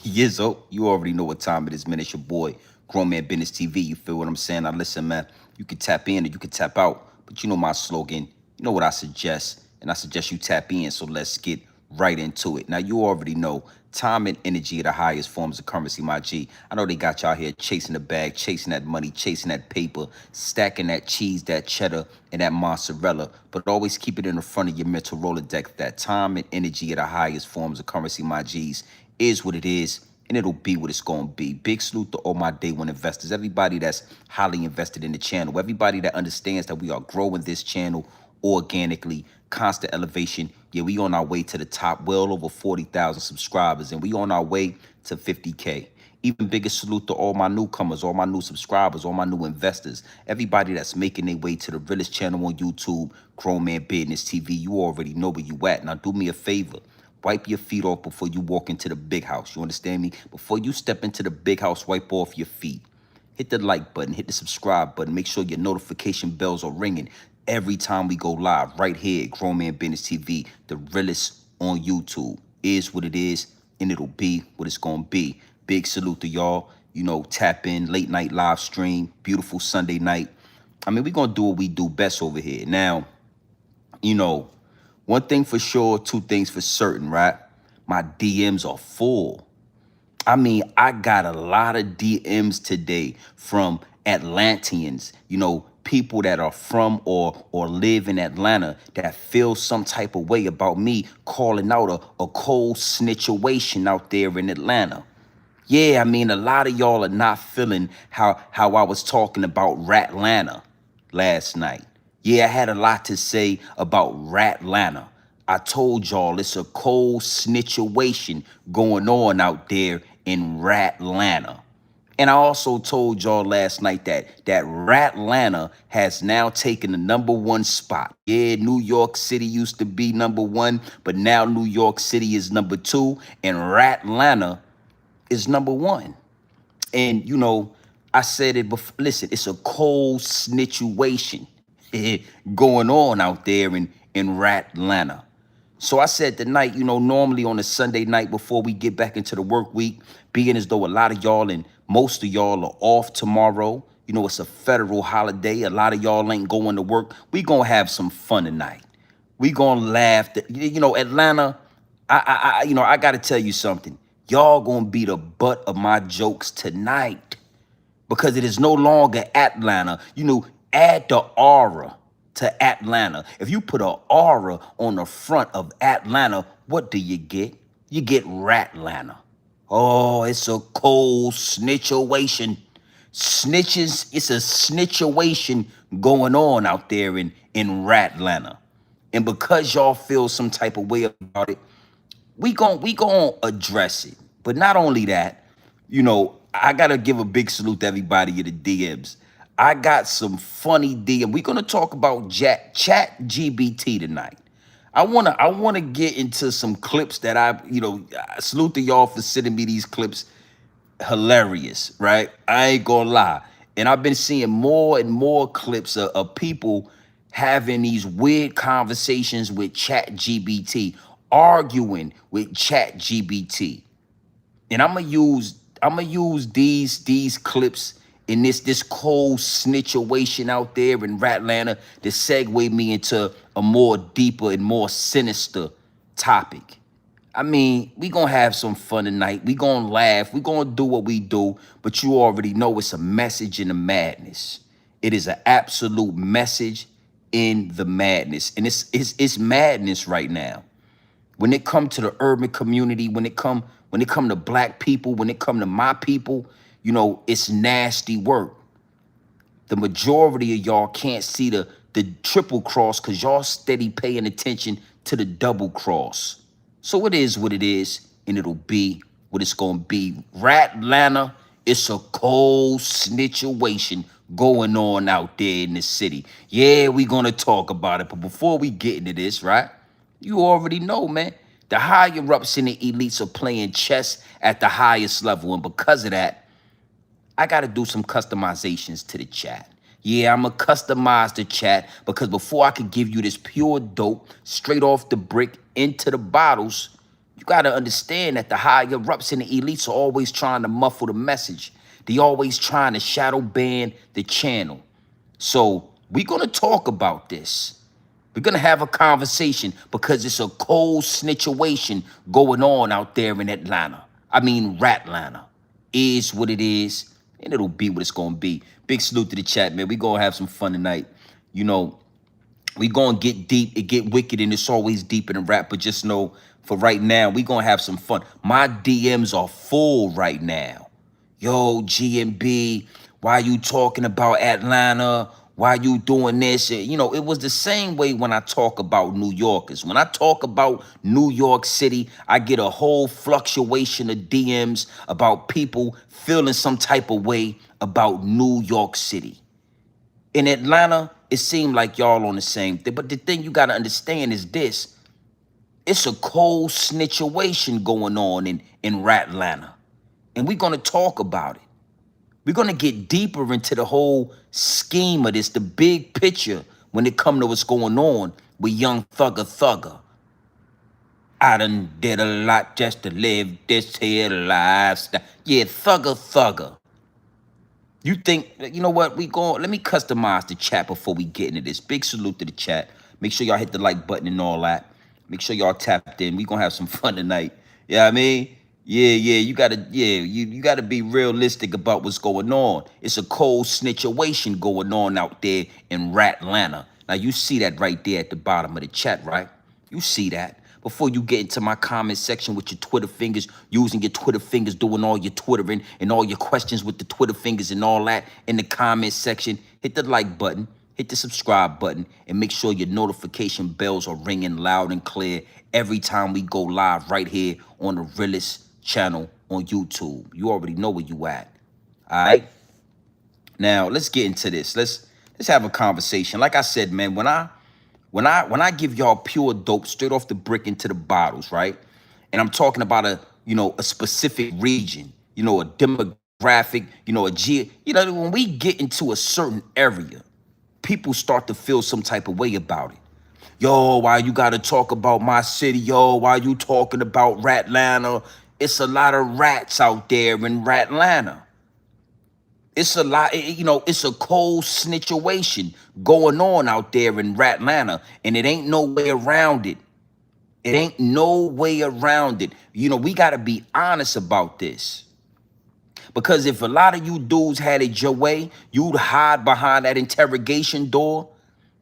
Yizzo, you already know what time it is, man. It's your boy, Grown Man Business TV. You feel what I'm saying? Now listen, man, you can tap in or you can tap out, but you know my slogan. You know what I suggest, and I suggest you tap in. So let's get right into it. Now you already know time and energy are the highest forms of currency, my G. I know they got y'all here chasing the bag, chasing that money, chasing that paper, stacking that cheese, that cheddar, and that mozzarella. But always keep it in the front of your mental Rolodex that time and energy are the highest forms of currency, my G's. Is what it is, and it'll be what it's going to be. Big salute to all my day one investors, everybody that's highly invested in the channel, everybody that understands that we are growing this channel organically, constant elevation. Yeah, we on our way to the top, well over 40,000 subscribers, and we on our way to 50K. Even bigger salute to all my newcomers, all my new subscribers, all my new investors, everybody that's making their way to the realest channel on YouTube, Grown Man Business TV. You already know where you at. Now do me a favor. Wipe your feet off before you walk into the big house. You understand me? Before you step into the big house, wipe off your feet. Hit the like button, hit the subscribe button. Make sure your notification bells are ringing every time we go live right here at Grown Man Business TV, the realest on YouTube. Is what it is, and it'll be what it's going to be. Big salute to y'all. You know, tap in, late night live stream, beautiful Sunday night. I mean, we're going to do what we do best over here. Now, you know, one thing for sure, two things for certain, right? My DMs are full. I mean, I got a lot of DMs today from Atlanteans, you know, people that are from or live in Atlanta that feel some type of way about me calling out a cold snitch'Uation out there in Atlanta. Yeah, I mean, a lot of y'all are not feeling how I was talking about Ratlanta last night. Yeah, I had a lot to say about Ratlanta. I told y'all it's a cold snitch'Uation going on out there in Ratlanta. And I also told y'all last night that Ratlanta has now taken the #1 spot. Yeah, New York City used to be #1, but now New York City is #2, and Ratlanta is #1. And, you know, I said it before. Listen, it's a cold snitch'Uation going on out there in Ratlanta. So I said tonight, you know, normally on a Sunday night before we get back into the work week, being as though a lot of y'all and most of y'all are off tomorrow, you know, it's a federal holiday. A lot of y'all ain't going to work. We gonna have some fun tonight. We gonna laugh. You know, Atlanta, you know, I gotta tell you something. Y'all gonna be the butt of my jokes tonight because it is no longer Atlanta. You know, add the aura to Atlanta. If you put an aura on the front of Atlanta, what do you get? You get Ratlanta. Oh, it's a cold snitch'Uation. Snitches, it's a snitch'Uation going on out there in Ratlanta. And because y'all feel some type of way about it, we gon' address it. But not only that, you know, I gotta give a big salute to everybody in the DMs. I got some funny DM. We're gonna talk about ChatGBT tonight. I wanna get into some clips that you know, salute to y'all for sending me these clips. Hilarious, right? I ain't gonna lie. And I've been seeing more and more clips of people having these weird conversations with ChatGBT, arguing with ChatGBT. And I'm gonna use these clips in this cold snitch'Uation out there in Ratlanta to segue me into a more deeper and more sinister topic. I mean, we gonna have some fun tonight. We gonna laugh. We gonna do what we do, but you already know it's a message in the madness. It is an absolute message in the madness. And it's madness right now. When it come to the urban community, when it come to black people, when it come to my people, you know, it's nasty work. The majority of y'all can't see the triple cross because y'all steady paying attention to the double cross. So it is what it is, and it'll be what it's gonna be. Ratlanta, it's a cold snitch'Uation going on out there in the city. Yeah, we gonna talk about it, but before we get into this, right? You already know, man. The higher ups in the elites are playing chess at the highest level, and because of that, I got to do some customizations to the chat. Yeah, I'm going to customize the chat because before I could give you this pure dope straight off the brick into the bottles, You got to understand that the higher ups and the elites are always trying to muffle the message. They always trying to shadow ban the channel. So we're going to talk about this. We're going to have a conversation because it's a cold snitch'Uation going on out there in Atlanta. I mean, Ratlanta. Is what it is, and it'll be what it's going to be. Big salute to the chat, man. We're going to have some fun tonight. You know, we going to get deep, it get wicked, and it's always deeper than rap, but just know for right now, we going to have some fun. My DMs are full right now. Yo, GMB, why you talking about Atlanta? Why you doing this? You know, it was the same way when I talk about New Yorkers. When I talk about New York City, I get a whole fluctuation of DMs about people feeling some type of way about New York City. In Atlanta, it seemed like y'all on the same thing. But the thing you got to understand is this. It's a cold snitch'Uation going on in Ratlanta. And we're going to talk about it. We're going to get deeper into the whole scheme of this, the big picture when it comes to what's going on with young Thugger. I done did a lot just to live this here lifestyle. Yeah, Thugger. You think, you know what, let me customize the chat before we get into this. Big salute to the chat. Make sure y'all hit the like button and all that. Make sure y'all tapped in. We gonna have some fun tonight. You know what I mean? Yeah, you gotta be realistic about what's going on. It's a cold snitch'Uation going on out there in Ratlanta. Now you see that right there at the bottom of the chat, right? You see that. Before you get into my comment section with your Twitter fingers, using your Twitter fingers, doing all your Twittering and all your questions with the Twitter fingers and all that in the comment section, hit the like button, hit the subscribe button, and make sure your notification bells are ringing loud and clear every time we go live right here on the Realest channel on YouTube. You already know where you at. All right? Now, let's get into this. Let's have a conversation. Like I said, man, when I give y'all pure dope straight off the brick into the bottles, right? And I'm talking about a specific region, a demographic, when we get into a certain area, people start to feel some type of way about it. Yo, why you gotta talk about my city? Yo, why you talking about Ratlanta? It's a lot of rats out there in Ratlanta. It's a lot, it's a cold snitch'Uation going on out there in Ratlanta, and it ain't no way around it. It ain't no way around it. We got to be honest about this. Because if a lot of you dudes had it your way, you'd hide behind that interrogation door.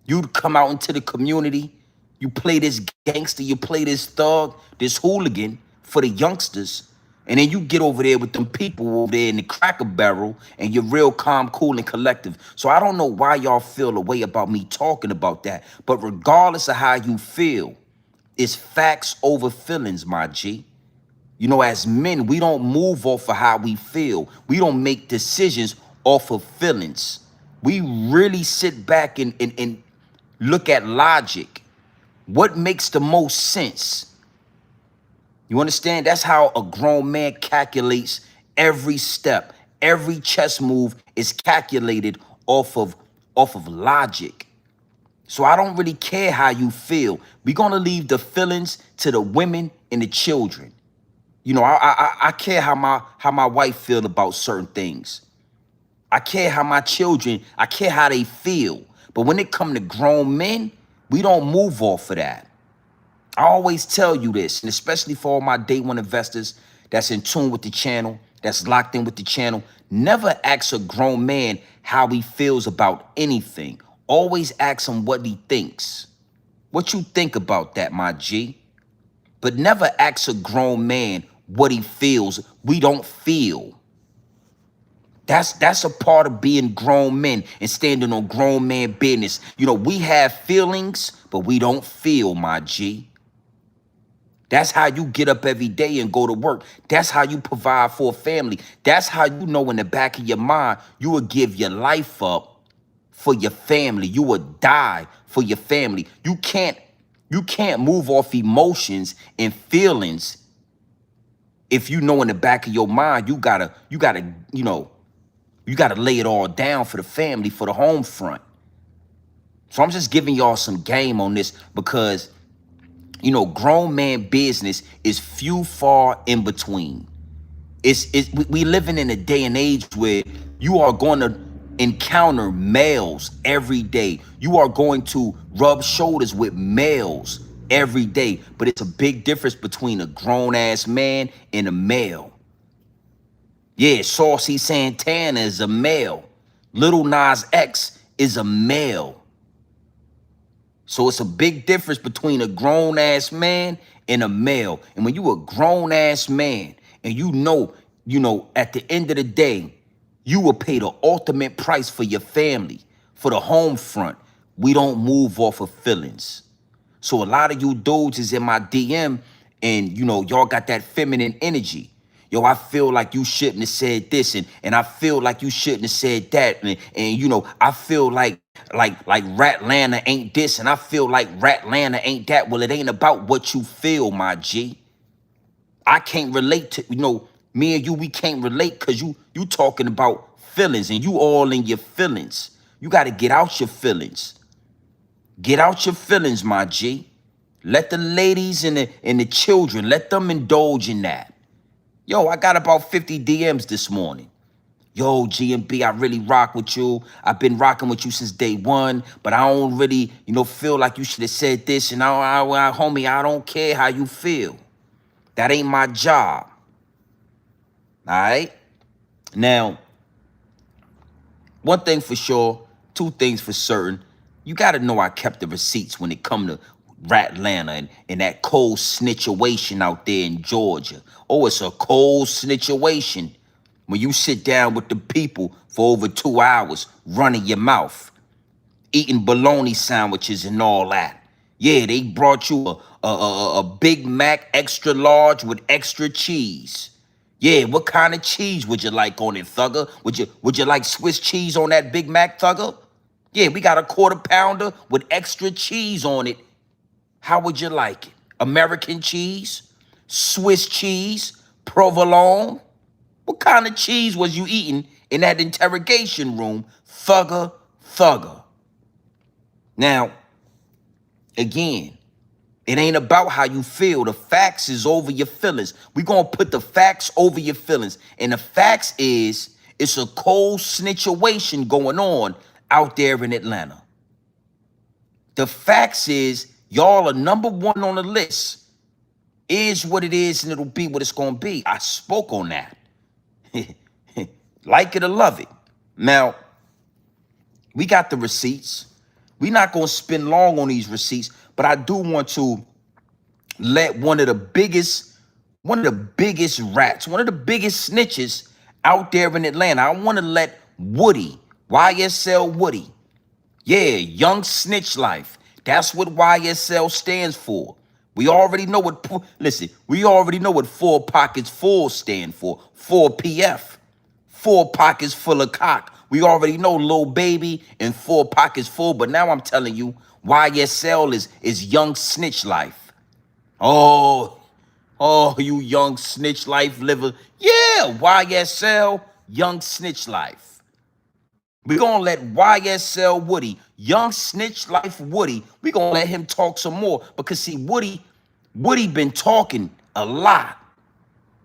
You'd come out into the community. You play this gangster, you play this thug, this hooligan for the youngsters. And then you get over there with them people over there in the Cracker Barrel and you're real calm, cool, and collective. So I don't know why y'all feel a way about me talking about that. But regardless of how you feel, it's facts over feelings, my G. As men, we don't move off of how we feel. We don't make decisions off of feelings. We really sit back and look at logic. What makes the most sense? You understand? That's how a grown man calculates every step. Every chess move is calculated off of logic. So I don't really care how you feel. We're gonna leave the feelings to the women and the children. I care how my wife feel about certain things. I care how my children, I care how they feel. But when it come to grown men, we don't move off of that. I always tell you this, and especially for all my day one investors that's in tune with the channel, that's locked in with the channel, never ask a grown man how he feels about anything. Always ask him what he thinks. What you think about that, my G? But never ask a grown man what he feels. We don't feel. That's a part of being grown men and standing on grown man business. We have feelings, but we don't feel, my G. That's how you get up every day and go to work. That's how you provide for a family. That's how you know in the back of your mind, you will give your life up for your family. You would die for your family. You can't move off emotions and feelings if you know in the back of your mind you gotta lay it all down for the family, for the home front. So I'm just giving y'all some game on this because Grown man business is few far in between. We living in a day and age where you are going to encounter males every day. You are going to rub shoulders with males every day. But it's a big difference between a grown ass man and a male. Yeah, Saucy Santana is a male. Little Nas X is a male. So it's a big difference between a grown ass man and a male. And when you a grown ass man and at the end of the day, you will pay the ultimate price for your family, for the home front. We don't move off of feelings. So a lot of you dudes is in my DM and y'all got that feminine energy. Yo, I feel like you shouldn't have said this, and I feel like you shouldn't have said that, and I feel like Ratlanta ain't this, and I feel like Ratlanta ain't that. Well, it ain't about what you feel, my G. I can't relate to me and you. We can't relate because you talking about feelings, and you all in your feelings. You got to get out your feelings. Get out your feelings, my G. Let the ladies and the children, let them indulge in that. Yo, I got about 50 DMs this morning. Yo, GMB, I really rock with you. I've been rocking with you since day one, but I don't really, feel like you should have said this. And homie, I don't care how you feel. That ain't my job. All right? Now, one thing for sure, two things for certain. You got to know I kept the receipts when it come to Ratlanta and that cold snitch'uation out there in Georgia. Oh, it's a cold snitch'uation when you sit down with the people for over 2 hours running your mouth, eating bologna sandwiches and all that. Yeah, they brought you a Big Mac extra large with extra cheese. Yeah, what kind of cheese would you like on it, Thugger? Would you like Swiss cheese on that Big Mac, Thugger? Yeah, we got a 1/4 pounder with extra cheese on it. How would you like it? American cheese? Swiss cheese? Provolone? What kind of cheese was you eating in that interrogation room, Thugger? Now, again, it ain't about how you feel. The facts is over your feelings. We're going to put the facts over your feelings. And the facts is, it's a cold snitch'uation going on out there in Atlanta. The facts is, y'all are number one on the list. Is what it is, and it'll be what it's going to be. I spoke on that. Like it or love it. Now, we got the receipts. We're not going to spend long on these receipts, but I do want to let one of the biggest rats, one of the biggest snitches out there in Atlanta, I want to let Woody, YSL Woody, yeah, Young Snitch Life. That's what YSL stands for. We already know we already know what 4 Pockets Full stand for. 4PF. 4 Pockets Full of Cock. We already know Lil Baby and 4 Pockets Full, but now I'm telling you, YSL is Young Snitch Life. Oh, you Young Snitch Life liver. Yeah, YSL, Young Snitch Life. We're going to let YSL Woody, Young Snitch Life Woody, we're going to let him talk some more. Because, see, Woody been talking a lot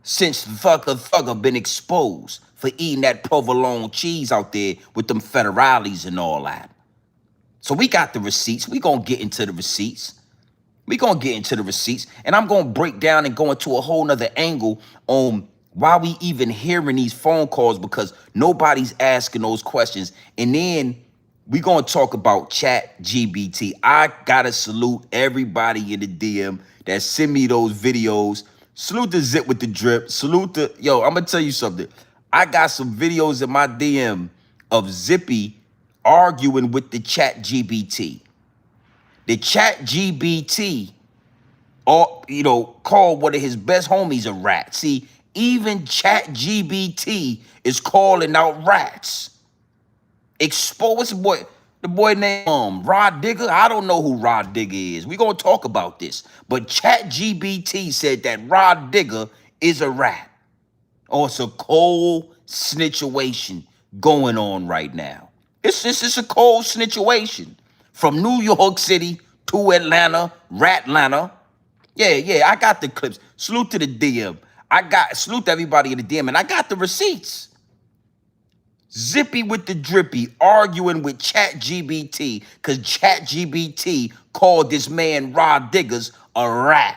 since Thugger been exposed for eating that provolone cheese out there with them federales and all that. So we got the receipts. We're going to get into the receipts. And I'm going to break down and go into a whole nother angle on why we even hearing these phone calls, because nobody's asking those questions. And then we're going to talk about ChatGBT. I got to salute everybody in the DM that send me those videos. Salute the Zip with the Drip. Yo, I'm going to tell you something. I got some videos in my DM of Zippy arguing with the ChatGBT. The ChatGBT, called one of his best homies a rat. See, even ChatGBT is calling out rats. What's the boy named Rod Digger? I don't know who Rod Digger is. We're going to talk about this. But ChatGBT said that Rod Digger is a rat. Oh, it's a cold snitch'uation going on right now. It's a cold snitch'uation. From New York City to Atlanta, Ratlanta. Yeah, I got the clips. Salute to the DM. Salute to everybody in the DM, and I got the receipts. Zippy with the drippy arguing with ChatGBT because ChatGBT called this man Rod Diggers a rat.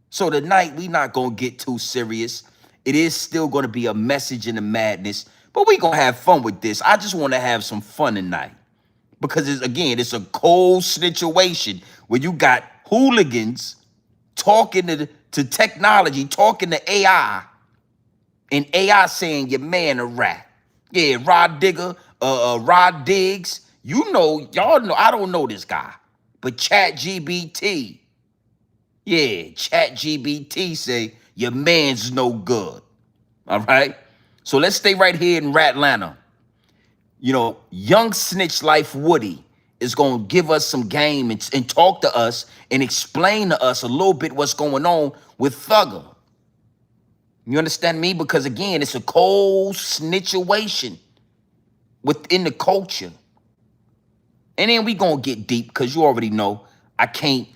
So tonight we not gonna get too serious. It is still gonna be a message in the madness, but we gonna have fun with this. I just want to have some fun tonight because it's a cold situation where you got hooligans talking to technology, talking to AI, and AI saying your man a rat. Yeah, Rod Digger, Rod Diggs. Y'all know, I don't know this guy, but ChatGBT. Yeah, ChatGBT say your man's no good. All right? So let's stay right here in Ratlanta. Young snitch life Woody is going to give us some game and talk to us and explain to us a little bit what's going on with Thugger. You understand me? Because again, it's a cold snitch'Uation within the culture. And then we gonna get deep because you already know I can't,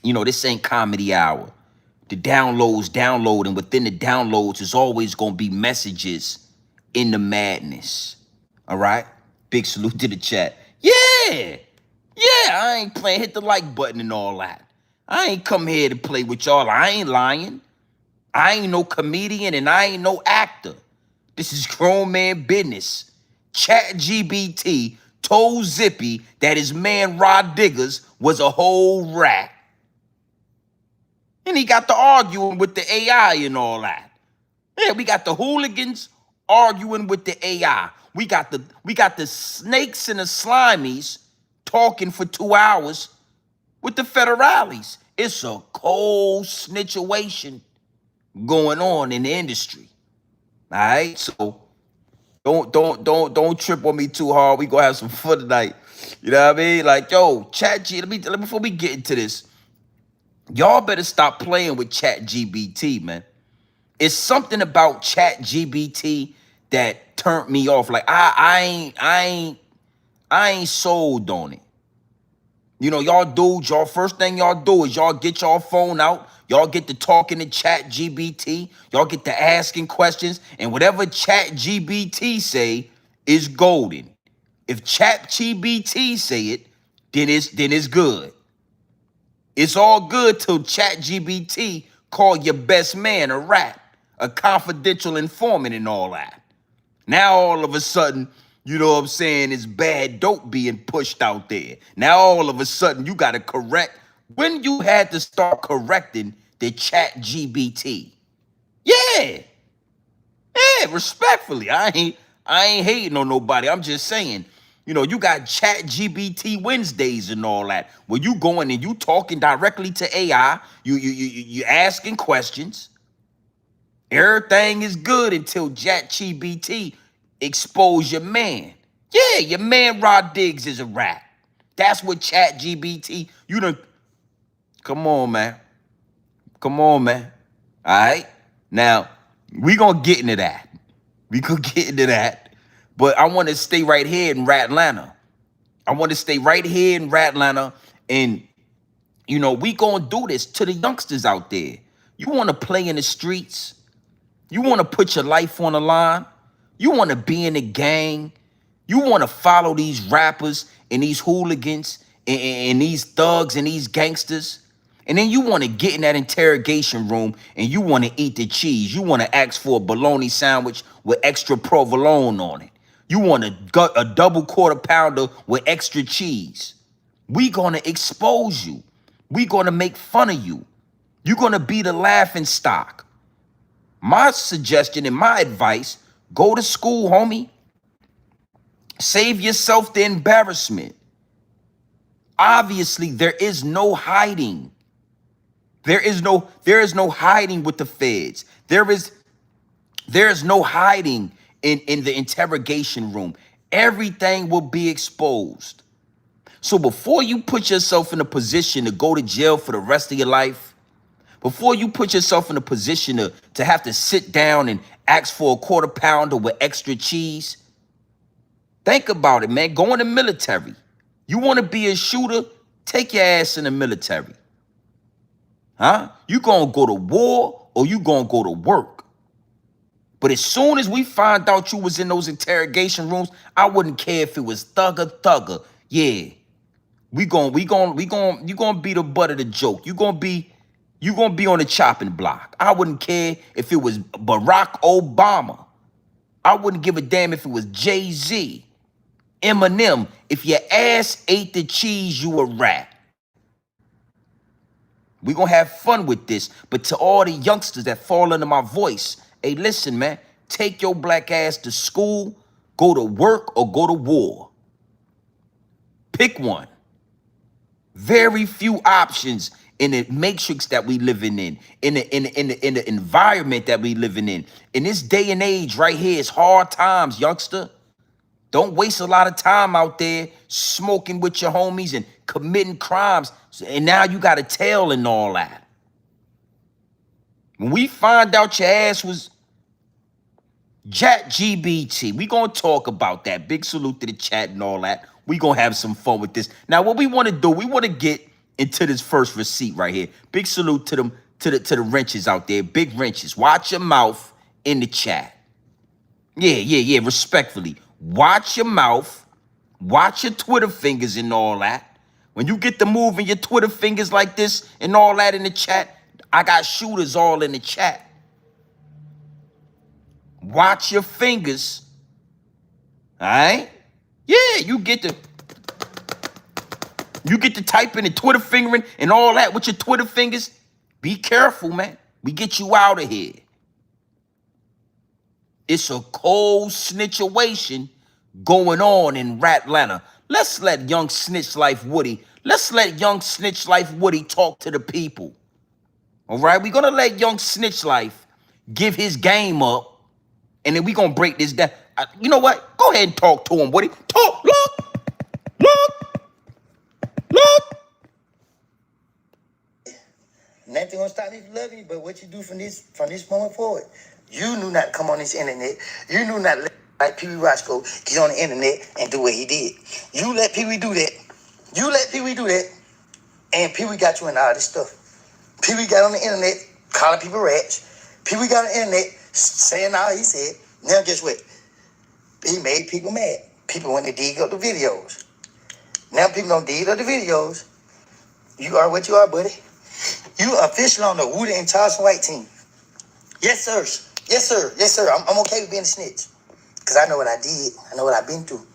this ain't comedy hour. The download, and within the downloads is always gonna be messages in the madness. All right? Big salute to the chat. Yeah, I ain't playing, hit the like button and all that. I ain't come here to play with y'all. I ain't lying. I ain't no comedian and I ain't no actor. This is grown man business. ChatGBT told Zippy that his man Rod Diggers was a whole rat. And he got to arguing with the AI and all that. Yeah, we got the hooligans arguing with the AI. We got the snakes and the slimies talking for 2 hours with the federales. It's a cold snitch'Uation going on in the industry. All right, so don't trip on me too hard. We gonna have some fun tonight. You know what I mean? Like, yo, ChatGPT. Let me before we get into this, y'all better stop playing with ChatGPT, man. It's something about ChatGPT that turned me off. Like, I ain't sold on it. Y'all dudes, y'all first thing y'all do is y'all get y'all phone out. Y'all get to talking to ChatGPT. Y'all get to asking questions. And whatever ChatGPT say is golden. If ChatGPT say it, then it's good. It's all good till ChatGPT call your best man a rat, a confidential informant and all that. Now all of a sudden, you know what I'm saying, it's bad dope being pushed out there. Now all of a sudden you got to correct. When you had to start correcting the ChatGPT. Yeah, respectfully. I ain't hating on nobody. I'm just saying, you got ChatGPT Wednesdays and all that, where you going and you talking directly to AI. You asking questions. Everything is good until ChatGPT expose your man. Yeah, your man Rod Diggs is a rat. That's what ChatGPT. Come on, man. All right. Now we gonna get into that. But I want to stay right here in Ratlanta. And we gonna do this to the youngsters out there. You want to play in the streets? You want to put your life on the line? You want to be in the gang? You want to follow these rappers and these hooligans and these thugs and these gangsters? And then you want to get in that interrogation room and you want to eat the cheese. You want to ask for a bologna sandwich with extra provolone on it. You want a double quarter pounder with extra cheese. We going to expose you. We going to make fun of you. You're going to be the laughing stock. My suggestion and my advice, go to school, homie. Save yourself the embarrassment. Obviously, there is no hiding. There is no hiding with the feds. There is no hiding in the interrogation room. Everything will be exposed. So before you put yourself in a position to go to jail for the rest of your life, before you put yourself in a position to have to sit down and ask for a quarter pounder with extra cheese, think about it, man. Go in the military. You want to be a shooter? Take your ass in the military. Huh? You gonna go to war or you gonna go to work? But as soon as we find out you was in those interrogation rooms, I wouldn't care if it was thugger. Yeah, you gonna be the butt of the joke. You gonna be on the chopping block. I wouldn't care if it was Barack Obama. I wouldn't give a damn if it was Jay-Z, Eminem. If your ass ate the cheese, you a rat. We gonna have fun with this. But to all the youngsters that fall under my voice, hey, listen, man, take your black ass to school, go to work, or go to war. Pick one. Very few options in the matrix that we living in the environment that we living in. In this day and age right here, it's hard times, youngster. Don't waste a lot of time out there smoking with your homies and committing crimes. And now you got a tail and all that. When we find out your ass was ChatGBT, we gonna talk about that. Big salute to the chat and all that. We gonna have some fun with this. Now, what we want to do, we want to get into this first receipt right here. Big salute to them, to the wrenches out there. Big wrenches. Watch your mouth in the chat. Yeah. Respectfully, watch your mouth. Watch your Twitter fingers and all that. When you get to moving your Twitter fingers like this and all that in the chat, I got shooters all in the chat. Watch your fingers. All right? Yeah, you get to typing and Twitter fingering and all that with your Twitter fingers. Be careful, man. We get you out of here. It's a cold snitch'Uation going on in Ratlanta. Let's let young Snitch Life Woody talk to the people. All right? We're going to let young Snitch Life give his game up. And then we gonna break this down. You know what? Go ahead and talk to him, Woody. Talk. Look. Nothing gonna stop me from loving you, but what you do from this moment forward. You knew not to come on this internet. You knew not to let Pee Wee Roscoe get on the internet and do what he did. You let Pee Wee do that. And Pee Wee got you in all this stuff. Pee Wee got on the internet calling people rats. Pee Wee got on the internet saying all he said. Now guess what? He made people mad. People want to dig up the videos. Now people don't dig up the videos. You are what you are, buddy. You official on the Woody and Charleston White team. Yes, sir. I'm okay with being a snitch. Because I know what I did. I know what I've been through.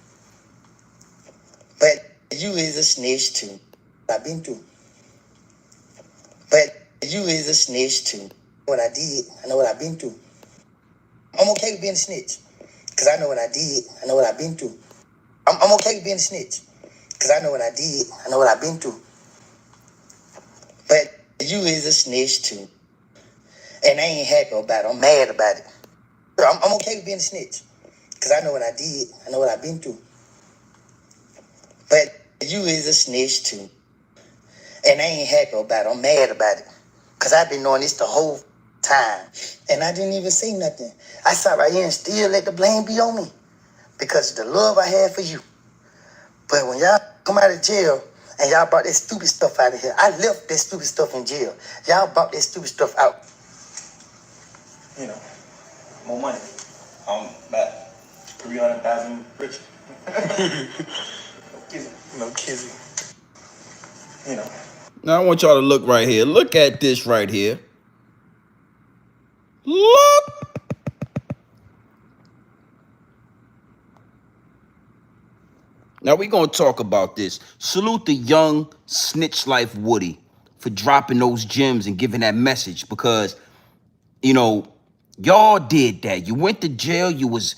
But you is a snitch too. I've been through. But you is a snitch too. What I did. I know what I've been through. I'm okay with being a snitch. Because I know what I did. I know what I've been through. I'm okay with being a snitch. Because I know what I did. I know what I've been through. But you is a snitch too. And I ain't happy about it. I'm mad about it. I'm okay with being a snitch. Because I know what I did. I know what I've been through. But you is a snitch too. And I ain't happy about it. I'm mad about it. Because I've been knowing this the whole time. And I didn't even say nothing. I sat right here and still let the blame be on me. Because of the love I had for you. But when y'all come out of jail and y'all brought that stupid stuff out of here, I left that stupid stuff in jail. Y'all brought that stupid stuff out. You know, more money. I'm about 300,000 rich. No kizzy. You know. Now I want y'all to look right here. Look at this right here. Look. Now we gonna talk about this. Salute the young Snitch Life Woody for dropping those gems and giving that message, because you know y'all did that. You went to jail. You was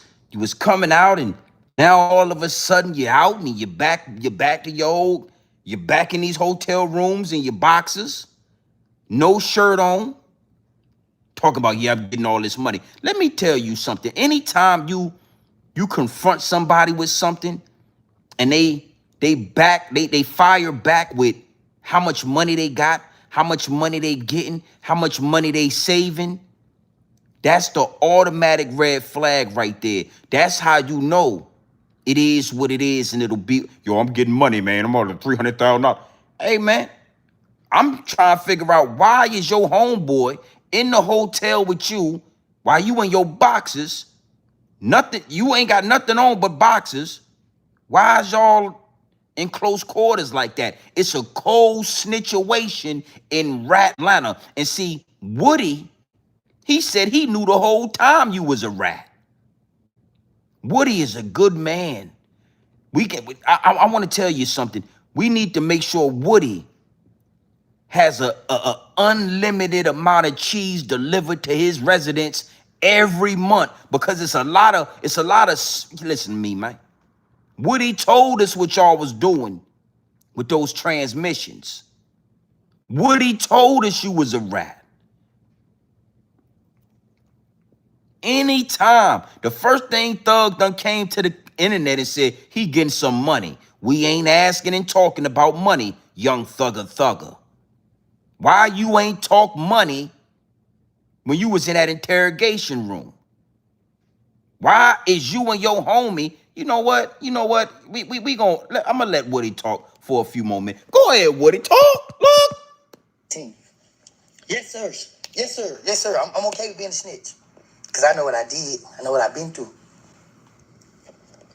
coming out, and now all of a sudden you're out and you're back to you're back in these hotel rooms in your boxers, no shirt on. Talking about, yeah, I'm getting all this money. Let me tell you something. Anytime you confront somebody with something and they fire back with how much money they got, how much money they getting, how much money they saving, that's the automatic red flag right there. That's how you know it is what it is, and it'll be, yo, I'm getting money, man. I'm on $300,000. Hey, man, I'm trying to figure out why is your homeboy in the hotel with you while you in your boxes, nothing, you ain't got nothing on but boxes. Why is y'all in close quarters like that? It's a cold snitch'Uation in Atlanta. And see, Woody, he said he knew the whole time you was a rat. Woody is a good man. I want to tell you something. We need to make sure Woody has a unlimited amount of cheese delivered to his residence every month, because it's a lot of listen to me, man. Woody told us what y'all was doing with those transmissions. Woody told us you was a rat. Anytime. The first thing Thug done came to the internet and said he getting some money. We ain't asking and talking about money, young thugger. Why you ain't talk money when you was in that interrogation room? Why is you and your homie, you know what? I'm gonna let Woody talk for a few moments. Go ahead, Woody, talk, look. Team. Yes, sir. Yes, sir. Yes, sir. I'm okay with being a snitch. Because I know what I did. I know what I've been through.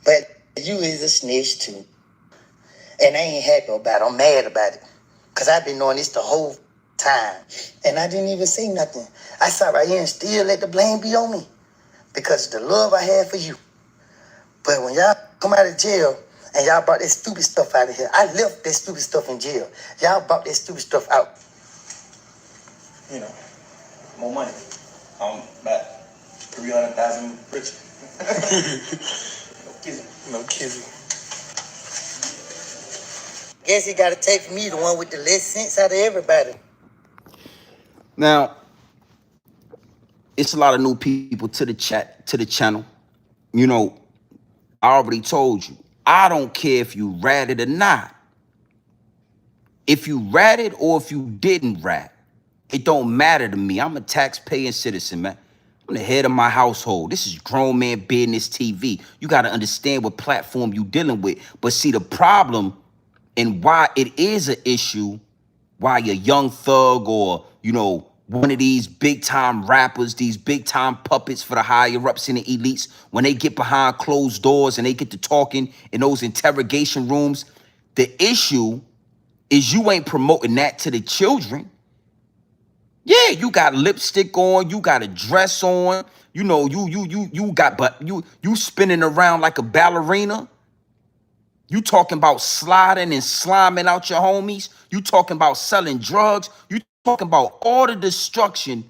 But you is a snitch too. And I ain't happy about it. I'm mad about it. Because I've been knowing this the whole time. And I didn't even say nothing. I sat right here and still let the blame be on me. Because of the love I had for you. But when y'all come out of jail and y'all brought that stupid stuff out of here, I left that stupid stuff in jail. Y'all brought that stupid stuff out. You know, more money. I'm about 300,000 rich. No kidding. Guess he got to take from me the one with the less sense out of everybody. Now, it's a lot of new people to the channel. You know, I already told you, I don't care if you ratted or not. If you ratted or if you didn't rat, it don't matter to me. I'm a tax-paying citizen, man. I'm the head of my household. This is grown man business TV. You got to understand what platform you dealing with. But see, the problem and why it is an issue, why a young thug or, you know, one of these big time rappers, these big time puppets for the higher ups and the elites, when they get behind closed doors and they get to talking in those interrogation rooms, the issue is you ain't promoting that to the children. Yeah, you got lipstick on, you got a dress on, you know, you spinning around like a ballerina. You talking about sliding and sliming out your homies. You talking about selling drugs. You talking about all the destruction,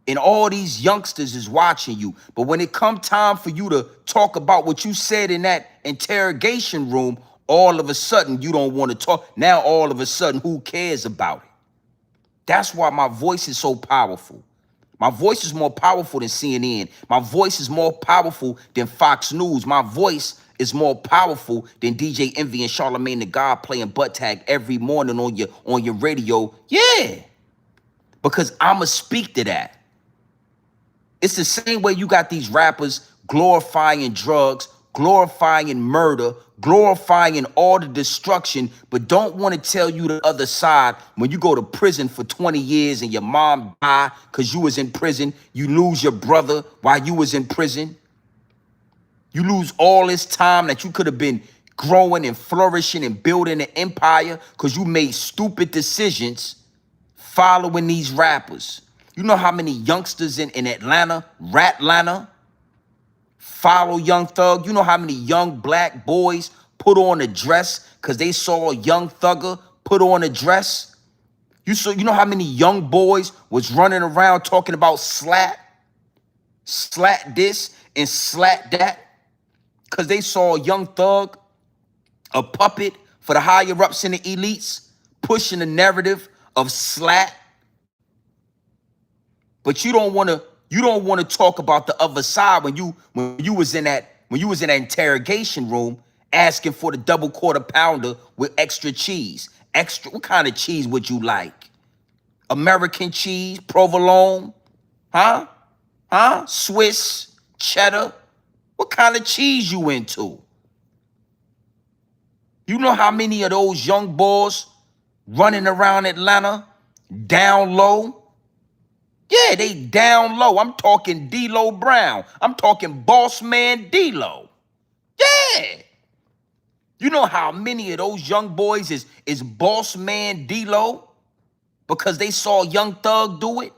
and all these youngsters is watching you. But when it come time for you to talk about what you said in that interrogation room, all of a sudden you don't want to talk. Now all of a sudden, who cares about it? That's why my voice is so powerful. My voice is more powerful than CNN. My voice is more powerful than Fox News. My voice is more powerful than DJ Envy and Charlamagne the God playing butt tag every morning on your radio. Yeah, because I'ma speak to that. It's the same way you got these rappers glorifying drugs, glorifying murder, glorifying all the destruction, but don't want to tell you the other side. When you go to prison for 20 years and your mom died because you was in prison, you lose your brother while you was in prison. You lose all this time that you could have been growing and flourishing and building an empire because you made stupid decisions following these rappers. You know how many youngsters in Atlanta, Ratlanta, follow Young Thug? You know how many young black boys put on a dress because they saw a Young Thugger put on a dress? You know how many young boys was running around talking about slat this and slat that because they saw a Young Thug, a puppet for the higher ups and the elites, pushing the narrative of slat. But you don't want to talk about the other side when you was in that interrogation room asking for the double quarter pounder with extra cheese. Extra, what kind of cheese would you like? American cheese, provolone, huh? Swiss, cheddar. What kind of cheese you into? You know how many of those young boys running around Atlanta, down low. Yeah, they down low. I'm talking D-Lo Brown. I'm talking boss man D-Lo. Yeah. You know how many of those young boys is boss man D-Lo? Because they saw Young Thug do it?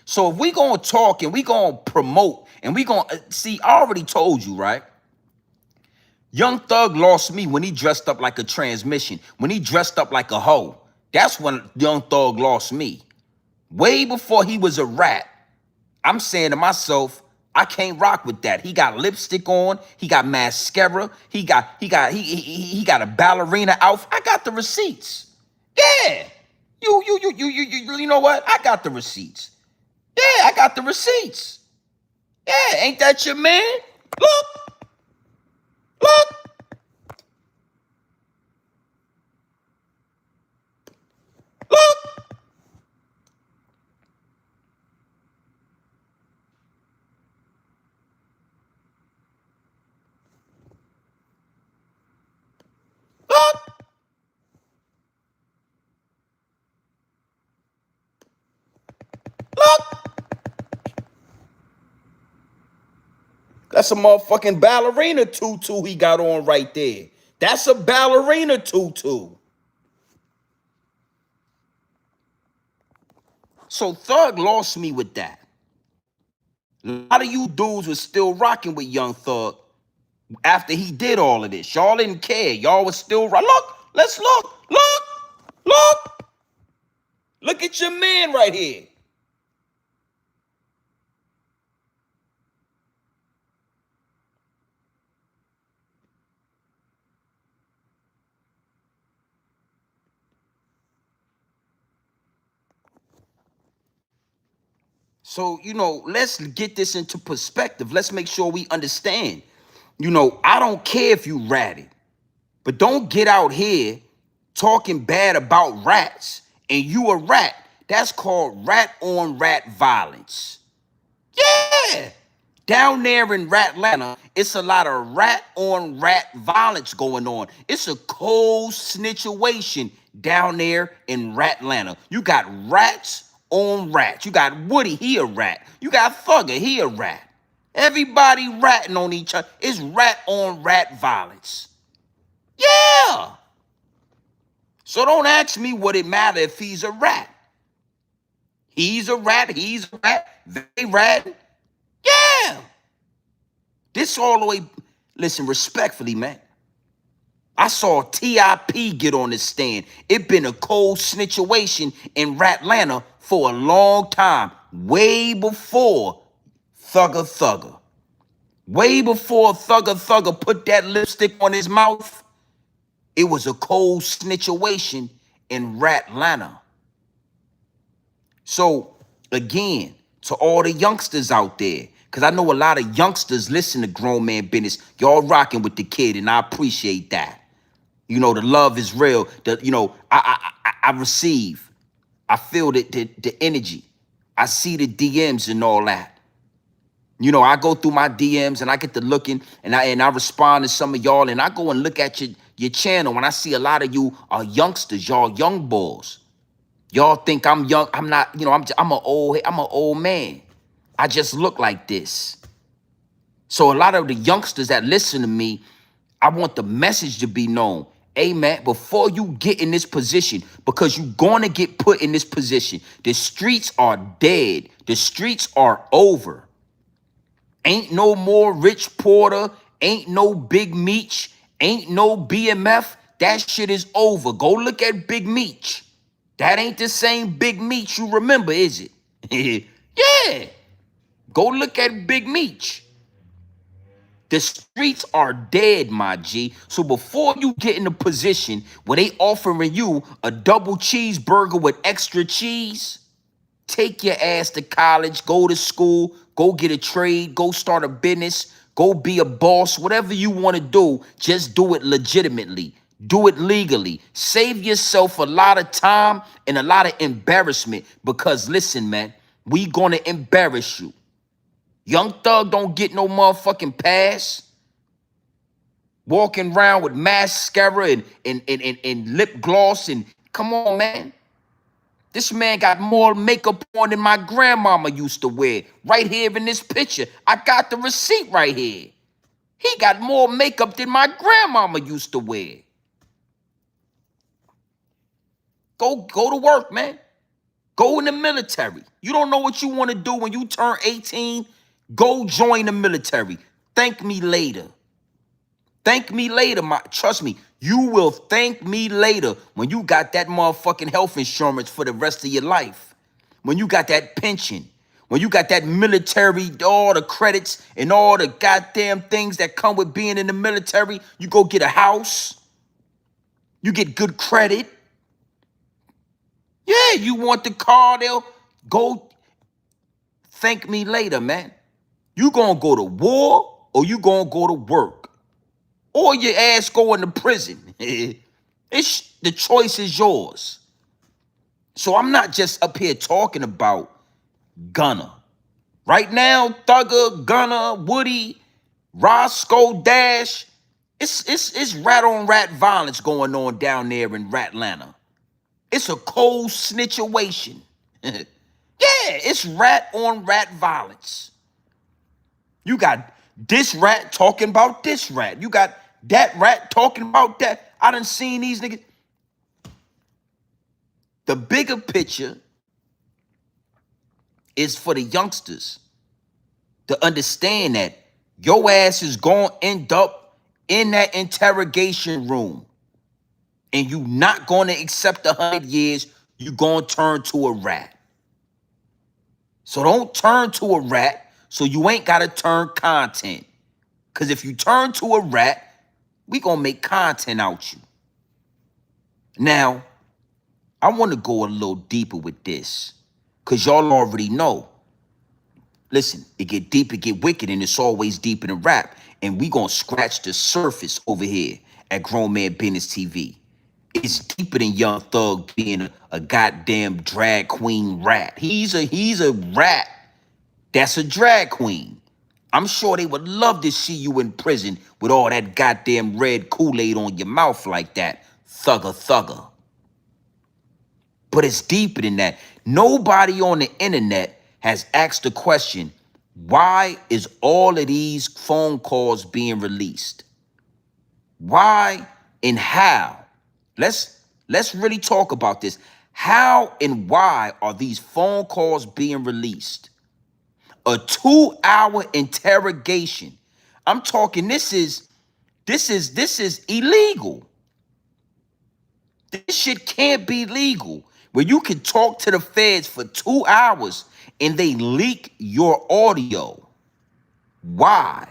So if we gonna talk and we gonna promote and we gonna, see, I already told you, right? Young Thug lost me when he dressed up like a transmission, when he dressed up like a hoe. That's when Young Thug lost me. Way before he was a rat. I'm saying to myself, I can't rock with that. He got lipstick on, he got mascara, he got a ballerina outfit. I got the receipts. Yeah. You know what? I got the receipts. Yeah, I got the receipts. Yeah, ain't that your man? Look, look, look, look, look. That's a motherfucking ballerina tutu he got on right there. That's a ballerina tutu. So Thug lost me with that. A lot of you dudes was still rocking with Young Thug after he did all of this. Y'all didn't care. Y'all was still look. Let's look. Look. Look. Look at your man right here. So, let's get this into perspective. Let's make sure we understand. I don't care if you ratted, but don't get out here talking bad about rats and you a rat. That's called rat on rat violence. Yeah. Down there in Ratlanta, it's a lot of rat on rat violence going on. It's a cold snitch'Uation down there in Ratlanta. You got rats on rats. You got Woody, he a rat. You got Thugger, he a rat. Everybody ratting on each other. It's rat on rat violence. Yeah. So don't ask me what it matter if he's a rat. He's a rat, he's a rat, they ratting. Yeah. This all the way, listen, respectfully, man. I saw TIP get on the stand. It been a cold snitch'Uation in Ratlanta for a long time. Way before Thugger. Way before Thugger put that lipstick on his mouth. It was a cold snitch'Uation in Ratlanta. So, again, to all the youngsters out there, because I know a lot of youngsters listen to Grown Man Business. Y'all rocking with the kid, and I appreciate that. The love is real. I receive. I feel the energy. I see the DMs and all that. I go through my DMs and I get to looking and I respond to some of y'all, and I go and look at your channel and I see a lot of you are youngsters, y'all young boys. Y'all think I'm young. I'm not, I'm an old man. I just look like this. So a lot of the youngsters that listen to me, I want the message to be known. Hey, man, before you get in this position, because you're going to get put in this position, the streets are dead. The streets are over. Ain't no more Rich Porter. Ain't no Big Meech. Ain't no BMF. That shit is over. Go look at Big Meech. That ain't the same Big Meech you remember, is it? Yeah. Go look at Big Meech. The streets are dead, my G. So before you get in a position where they offering you a double cheeseburger with extra cheese, take your ass to college, go to school, go get a trade, go start a business, go be a boss, whatever you want to do, just do it legitimately. Do it legally. Save yourself a lot of time and a lot of embarrassment, because listen, man, we gonna embarrass you. Young Thug don't get no motherfucking pass. walking around with mascara and lip gloss, and come on, man. This man got more makeup on than my grandmama used to wear. Right here in this picture. I got the receipt right here. He got more makeup than my grandmama used to wear. Go to work, man. Go in the military. You don't know what you want to do when you turn 18? Go join the military. Thank me later. Thank me later. Trust me, you will thank me later when you got that motherfucking health insurance for the rest of your life. When you got that pension. When you got that military, all the credits and all the goddamn things that come with being in the military. You go get a house. You get good credit. Yeah, you want the car, they'll go. Thank me later, man. You gonna go to war or you gonna go to work? Or your ass going to prison. The choice is yours. So I'm not just up here talking about Gunna. Right now, Thugger, Gunna, Woody, Roscoe, Dash, it's rat on rat violence going on down there in Ratlanta. It's a cold snitch'Uation. Yeah, it's rat on rat violence. You got this rat talking about this rat. You got that rat talking about that. I done seen these niggas. The bigger picture is for the youngsters to understand that your ass is going to end up in that interrogation room and you not going to accept 100 years. You going to turn to a rat. So don't turn to a rat so you ain't got to turn content. Because if you turn to a rat, we going to make content out you. Now, I want to go a little deeper with this because y'all already know. Listen, it get deep, it get wicked, and it's always deep in the rap. And we going to scratch the surface over here at Grown Man Business TV. It's deeper than Young Thug being a goddamn drag queen rat. He's a rat that's a drag queen. I'm sure they would love to see you in prison with all that goddamn red Kool-Aid on your mouth like that. Thugger. But it's deeper than that. Nobody on the internet has asked the question, why is all of these phone calls being released? Why and how? Let's really talk about this. How and why are these phone calls being released? A 2-hour interrogation. I'm talking this is illegal. This shit can't be legal. Where you can talk to the feds for 2 hours and they leak your audio. Why?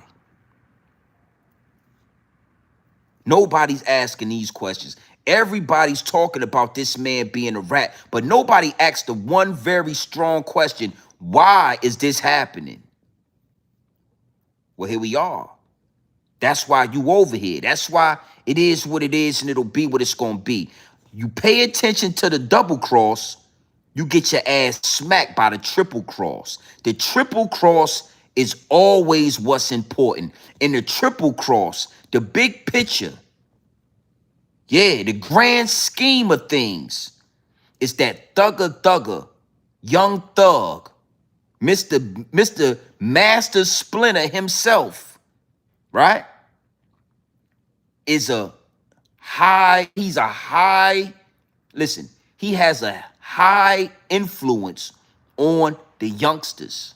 Nobody's asking these questions. Everybody's talking about this man being a rat, but nobody asked the one very strong question. Why is this happening? Well, here we are. That's why you over here. That's why it is what it is and it'll be what it's going to be. You pay attention to the double cross, you get your ass smacked by the triple cross. The triple cross is always what's important. In the triple cross, the big picture, yeah, the grand scheme of things is that Thugger, Young Thug, Mr. Master Splinter himself, right? He's a high, listen, he has a high influence on the youngsters.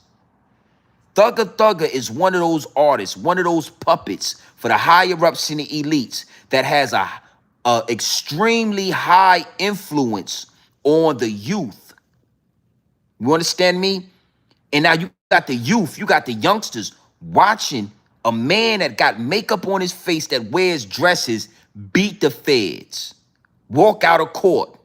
Thugger is one of those artists, one of those puppets for the higher ups and the elites that has a extremely high influence on the youth. You understand me? And now you got the youth, you got the youngsters watching a man that got makeup on his face that wears dresses beat the feds, walk out of court.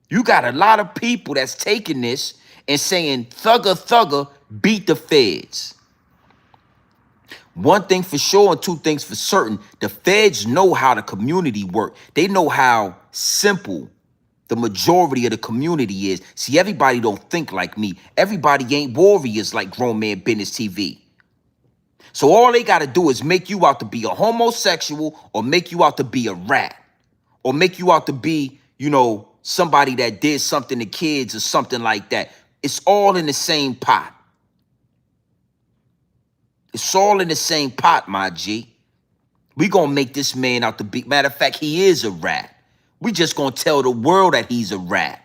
You got a lot of people that's taking this and saying Thugger beat the feds. One thing for sure and two things for certain, the feds know how the community work. They know how simple The majority of the community is. See, everybody don't think like me. Everybody ain't warriors like Grown Man Business TV. So all they got to do is make you out to be a homosexual or make you out to be a rat or make you out to be, you know, somebody that did something to kids or something like that. It's all in the same pot. It's all in the same pot, my G. We gonna make this man out to be, matter of fact, he is a rat. We just gonna tell the world that he's a rat.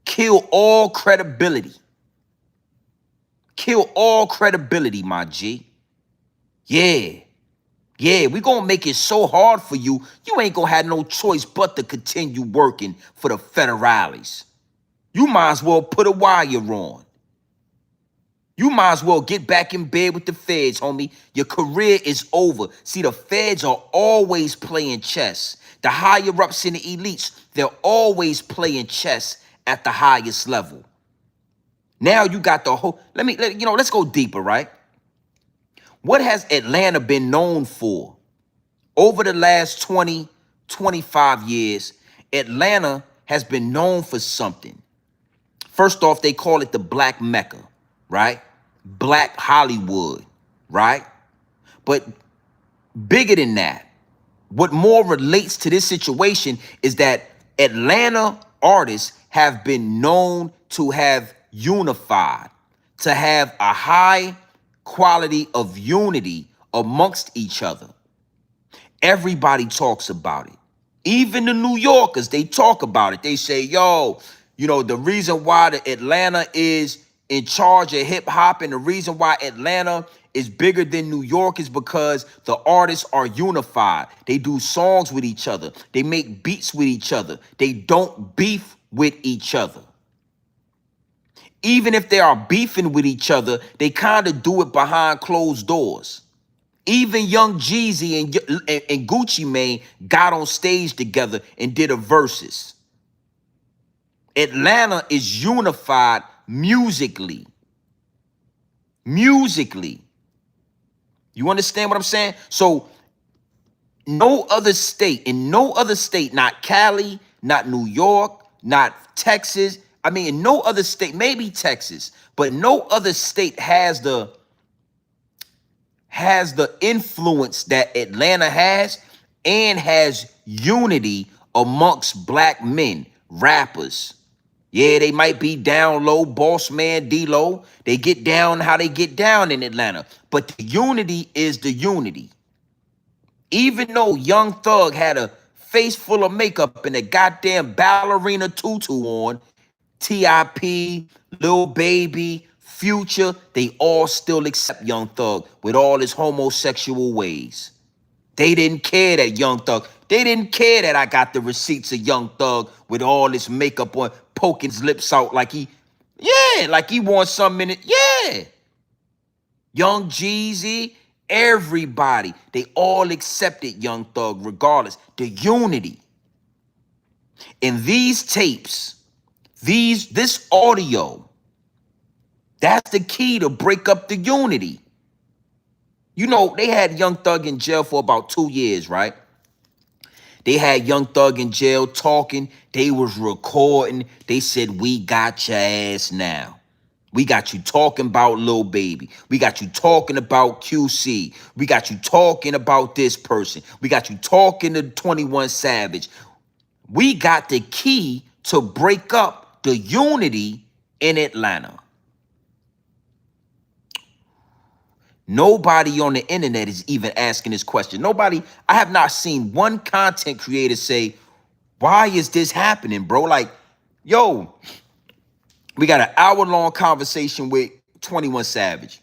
Kill all credibility. Kill all credibility, my G. Yeah. Yeah, we gonna make it so hard for you, you ain't gonna have no choice but to continue working for the federales. You might as well put a wire on. You might as well get back in bed with the feds, homie. Your career is over. See, the feds are always playing chess. The higher-ups in the elites, they're always playing chess at the highest level. Now you got the whole, let's go deeper, right? What has Atlanta been known for? Over the last 20, 25 years, Atlanta has been known for something. First off, they call it the Black Mecca, right? Black Hollywood, right? But bigger than that, what more relates to this situation is that Atlanta artists have been known to have unified, to have a high quality of unity amongst each other. Everybody talks about it. Even the New Yorkers, they talk about it. They say, yo, you know, the reason why the Atlanta is in charge of hip hop and the reason why Atlanta is bigger than New York is because the artists are unified. They do songs with each other. They make beats with each other. They don't beef with each other. Even if they are beefing with each other, they kind of do it behind closed doors. Even Young Jeezy and Gucci Mane got on stage together and did a versus. Atlanta is unified musically. Musically. You understand what I'm saying? So in no other state, not Cali, not New York, not Texas. I mean, in no other state, maybe Texas, but no other state has the influence that Atlanta has and has unity amongst black men, rappers. Yeah, they might be down low, boss man, D-Lo. They get down how they get down in Atlanta. But the unity is the unity. Even though Young Thug had a face full of makeup and a goddamn ballerina tutu on, T.I.P., Lil Baby, Future, they all still accept Young Thug with all his homosexual ways. They didn't care that Young Thug, they didn't care that I got the receipts of Young Thug with all this makeup on, poking his lips out like he wants something in it. Yeah. Young Jeezy, everybody, they all accepted Young Thug regardless. The unity. In these tapes, this audio, that's the key to break up the unity. You know, they had Young Thug in jail for about 2 years, right? They had Young Thug in jail talking. They was recording. They said, we got your ass now. We got you talking about Lil Baby. We got you talking about QC. We got you talking about this person. We got you talking to 21 Savage. We got the key to break up the unity in Atlanta. Nobody on the internet is even asking this question. Nobody, I have not seen one content creator say, why is this happening, bro? Like, yo, we got an hour-long conversation with 21 Savage.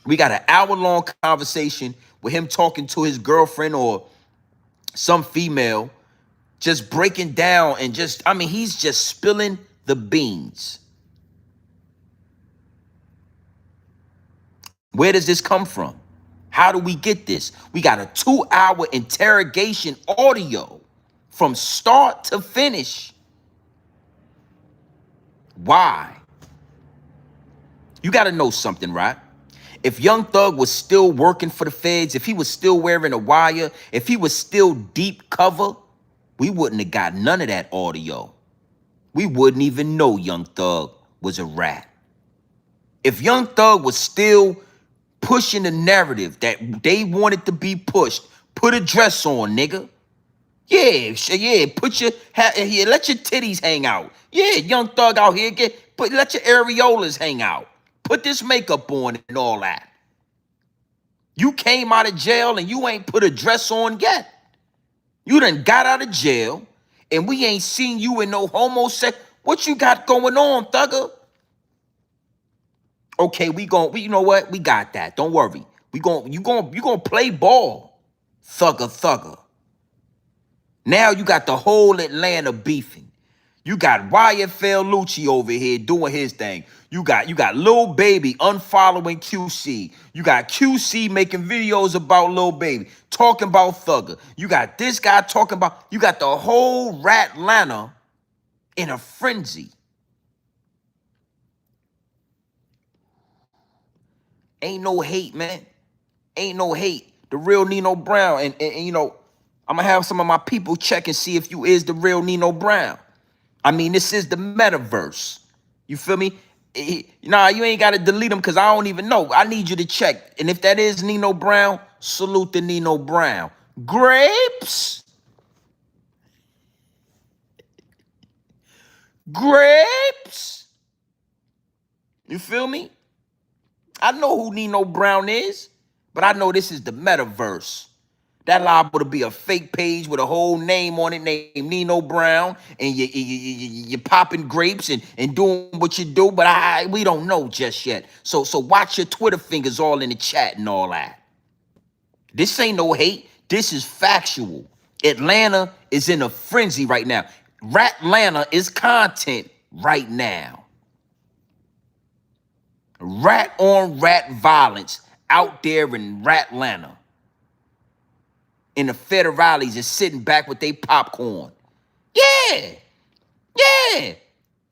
We got an hour-long conversation with him talking to his girlfriend or some female, just breaking down and he's just spilling the beans. Where does this come from? How do we get this? We got a 2-hour interrogation audio from start to finish. Why? You got to know something, right? If Young Thug was still working for the feds, if he was still wearing a wire, if he was still deep cover, we wouldn't have got none of that audio. we wouldn't even know Young Thug was a rat. If Young Thug was still pushing the narrative that they wanted to be pushed, put a dress on, nigga. Yeah, let your titties hang out. Yeah, Young Thug out here, let your areolas hang out. Put this makeup on and all that. You came out of jail and you ain't put a dress on yet. You done got out of jail and we ain't seen you in no homosexual. What you got going on, Thugger? Okay, you know what? We got that. Don't worry. You gonna play ball, Thugger. Now you got the whole Atlanta beefing. You got YFL Lucci over here doing his thing. You got Lil Baby unfollowing QC. You got QC making videos about Lil Baby, talking about Thugger. You got this guy talking about, you got the whole Rat Atlanta in a frenzy. Ain't no hate, man. Ain't no hate. The real Nino Brown. And you know, I'm gonna have some of my people check and see if you is the real Nino Brown. I mean, this is the metaverse. You feel me? Nah, you ain't got to delete them because I don't even know. I need you to check. And if that is Nino Brown, salute to Nino Brown. Grapes? Grapes? You feel me? I know who Nino Brown is, but I know this is the metaverse. That liable to be a fake page with a whole name on it named Nino Brown, and you popping grapes and doing what you do, but we don't know just yet. So watch your Twitter fingers all in the chat and all that. This ain't no hate. This is factual. Atlanta is in a frenzy right now. Rat Atlanta is content right now. Rat on rat violence out there in Rat Atlanta. And the federales is sitting back with their popcorn. Yeah.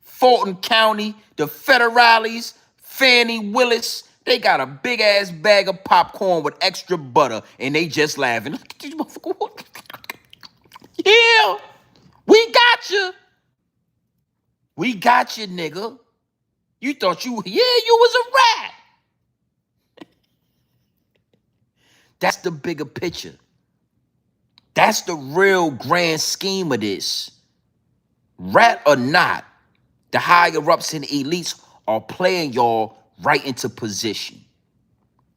Fulton County, the federales, Fannie Willis, they got a big ass bag of popcorn with extra butter, and they just laughing. Look at these motherfuckers. Yeah, we got you. We got you, nigga. You thought you was a rat. That's the bigger picture. That's the real grand scheme of this. Rat or not, the higher ups and elites are playing y'all right into position.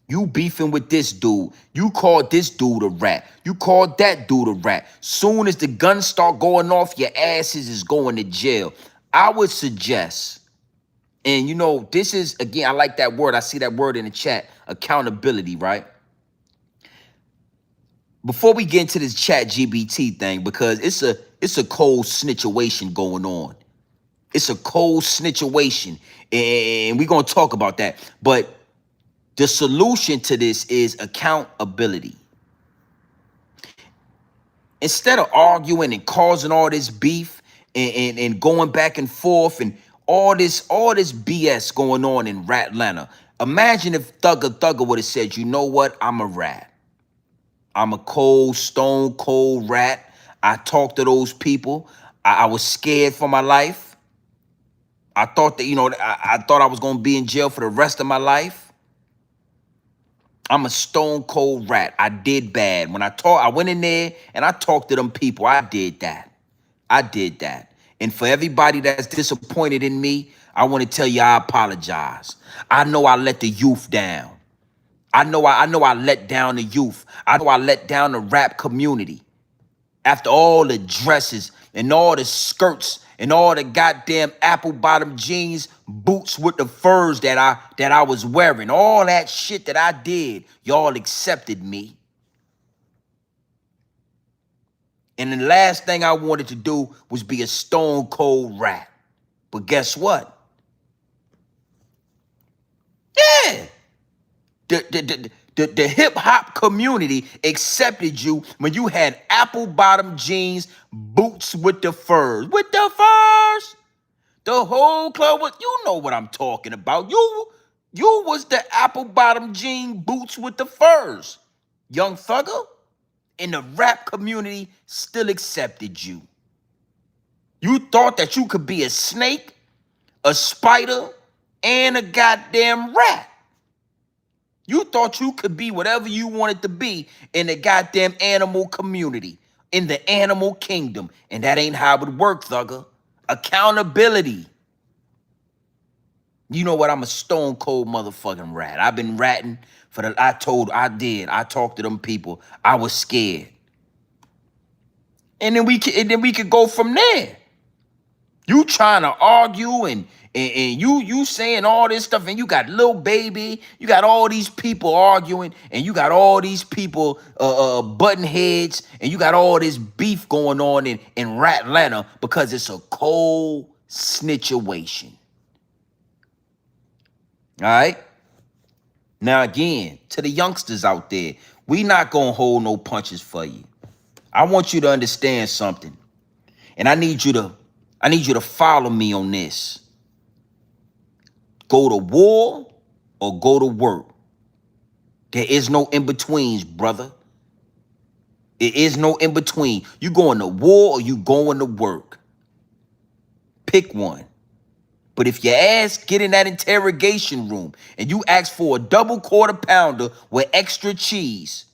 You beefing with this dude. You called this dude a rat. You called that dude a rat. Soon as the guns start going off, your asses is going to jail. I would suggest, and you know, this is, again, I like that word. I see that word in the chat, accountability, right? Before we get into this ChatGBT thing, because it's a cold snitch'Uation going on. It's a cold snitch'Uation, and we're gonna talk about that. But the solution to this is accountability. Instead of arguing and causing all this beef and going back and forth and all this BS going on in Rat Atlanta, imagine if Thugger would have said, you know what, I'm a rat. I'm a cold, stone cold rat. I talked to those people. I was scared for my life. I thought that, you know, I thought I was going to be in jail for the rest of my life. I'm a stone cold rat. I did bad. When I went in there and I talked to them people. I did that. And for everybody that's disappointed in me, I want to tell you I apologize. I know I let the youth down. I know I let down the youth. I know I let down the rap community. After all the dresses and all the skirts and all the goddamn apple bottom jeans, boots with the furs that I was wearing, all that shit that I did, y'all accepted me. And the last thing I wanted to do was be a stone cold rat. But guess what? Yeah. The hip hop community accepted you when you had apple bottom jeans, boots with the furs. With the furs. The whole club was, you know what I'm talking about. You was the apple bottom jean boots with the furs. Young Thugger, and the rap community still accepted you. You thought that you could be a snake, a spider, and a goddamn rat. You thought you could be whatever you wanted to be in the goddamn animal community, in the animal kingdom. And that ain't how it works, thugger. Accountability. You know what? I'm a stone cold motherfucking rat. I've been ratting I talked to them people. I was scared. And then we could go from there. You trying to argue and you saying all this stuff, and you got Lil Baby, you got all these people arguing, and you got all these people butting heads, and you got all this beef going on in Ratlanta because it's a cold snitch'Uation. All right? Now again, to the youngsters out there, we not gonna hold no punches for you. I want you to understand something. And I need you to follow me on this. Go to war or go to work. There is no in-betweens, brother. There is no in-between. You going to war or you going to work. Pick one. But if your ass get in that interrogation room and you ask for a double quarter pounder with extra cheese,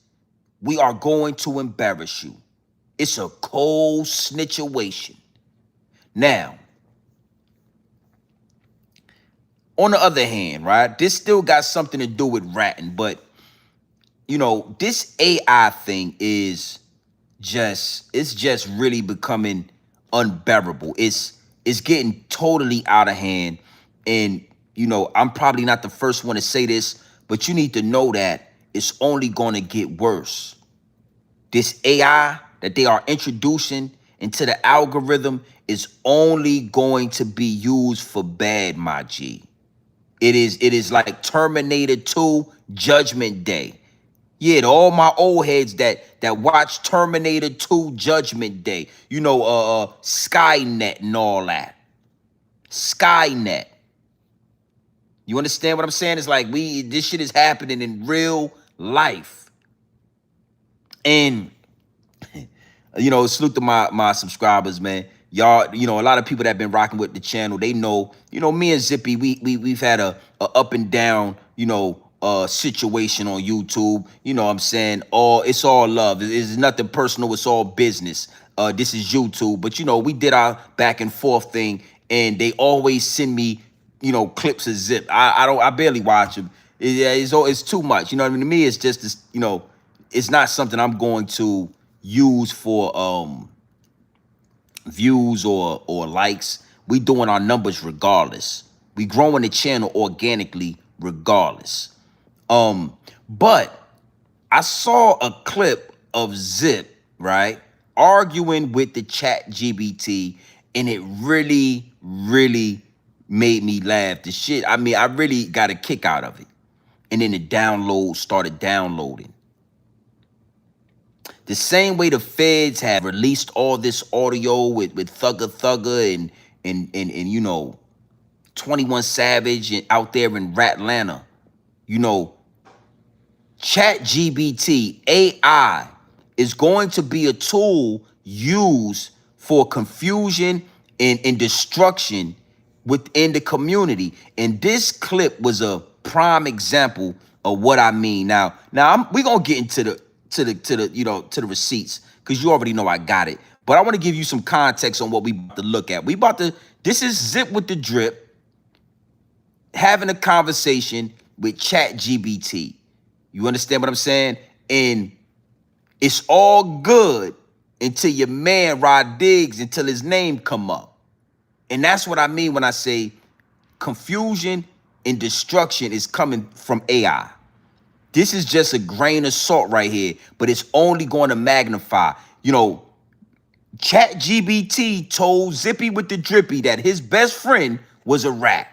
we are going to embarrass you. It's a cold snitch'Uation. Now, on the other hand, right, this still got something to do with ratting, but, you know, this AI thing it's just really becoming unbearable. It's getting totally out of hand. And, you know, I'm probably not the first one to say this, but you need to know that it's only going to get worse. This AI that they are introducing into the algorithm is only going to be used for bad, my G. It is like Terminator 2 Judgment Day. Yeah, to all my old heads that watch Terminator 2 Judgment Day. You know, Skynet and all that. Skynet. You understand what I'm saying? It's like this shit is happening in real life. And you know, salute to my subscribers, man. Y'all, you know, a lot of people that been rocking with the channel, they know, you know, me and Zippy, we've had a up and down, you know, situation on YouTube. You know what I'm saying? It's all love. It's nothing personal, it's all business. This is YouTube. But you know, we did our back and forth thing, and they always send me, you know, clips of Zip. I barely watch them. It's too much. You know what I mean? To me, it's just this, you know, it's not something I'm going to use for views or likes. We doing our numbers regardless. We growing the channel organically regardless. But I saw a clip of Zip, right, arguing with the ChatGBT, and it really, really made me laugh. The shit, I mean, I really got a kick out of it. And then the download started downloading. The same way the feds have released all this audio with Thugger and you know, 21 Savage and out there in Ratlanta, you know, ChatGBT AI is going to be a tool used for confusion and destruction within the community. And this clip was a prime example of what I mean. Now we're gonna get into the you know, to the receipts, because you already know I got it. But I want to give you some context on what we about to look at. This is Zip with the Drip having a conversation with ChatGBT. You understand what I'm saying? And it's all good until your man Rod Diggs, until his name come up. And that's what I mean when I say confusion and destruction is coming from AI. This is just a grain of salt right here, but it's only going to magnify. You know, ChatGBT told Zippy with the Drippy that his best friend was a rat.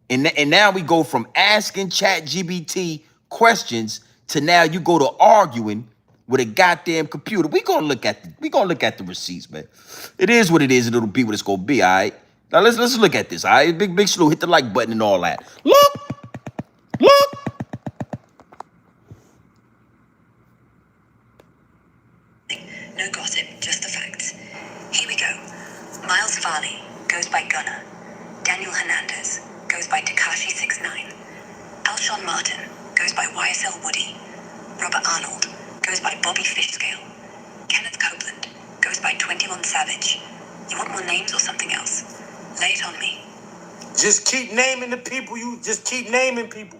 And now we go from asking ChatGPT questions to now you go to arguing with a goddamn computer. We gonna look at the receipts, man. It is what it is, and it'll be what it's gonna be. All right. Now let's look at this. All right, big slow. Hit the like button and all that. Look. No gossip, just the facts. Here we go. Miles Farley goes by Gunner. Daniel Hernandez goes by Takashi69. Alshon Martin goes by YSL Woody. Robert Arnold goes by Bobby Fishscale. Kenneth Copeland goes by 21 Savage. You want more names or something else? Lay it on me. Just keep naming the people. You just keep naming people.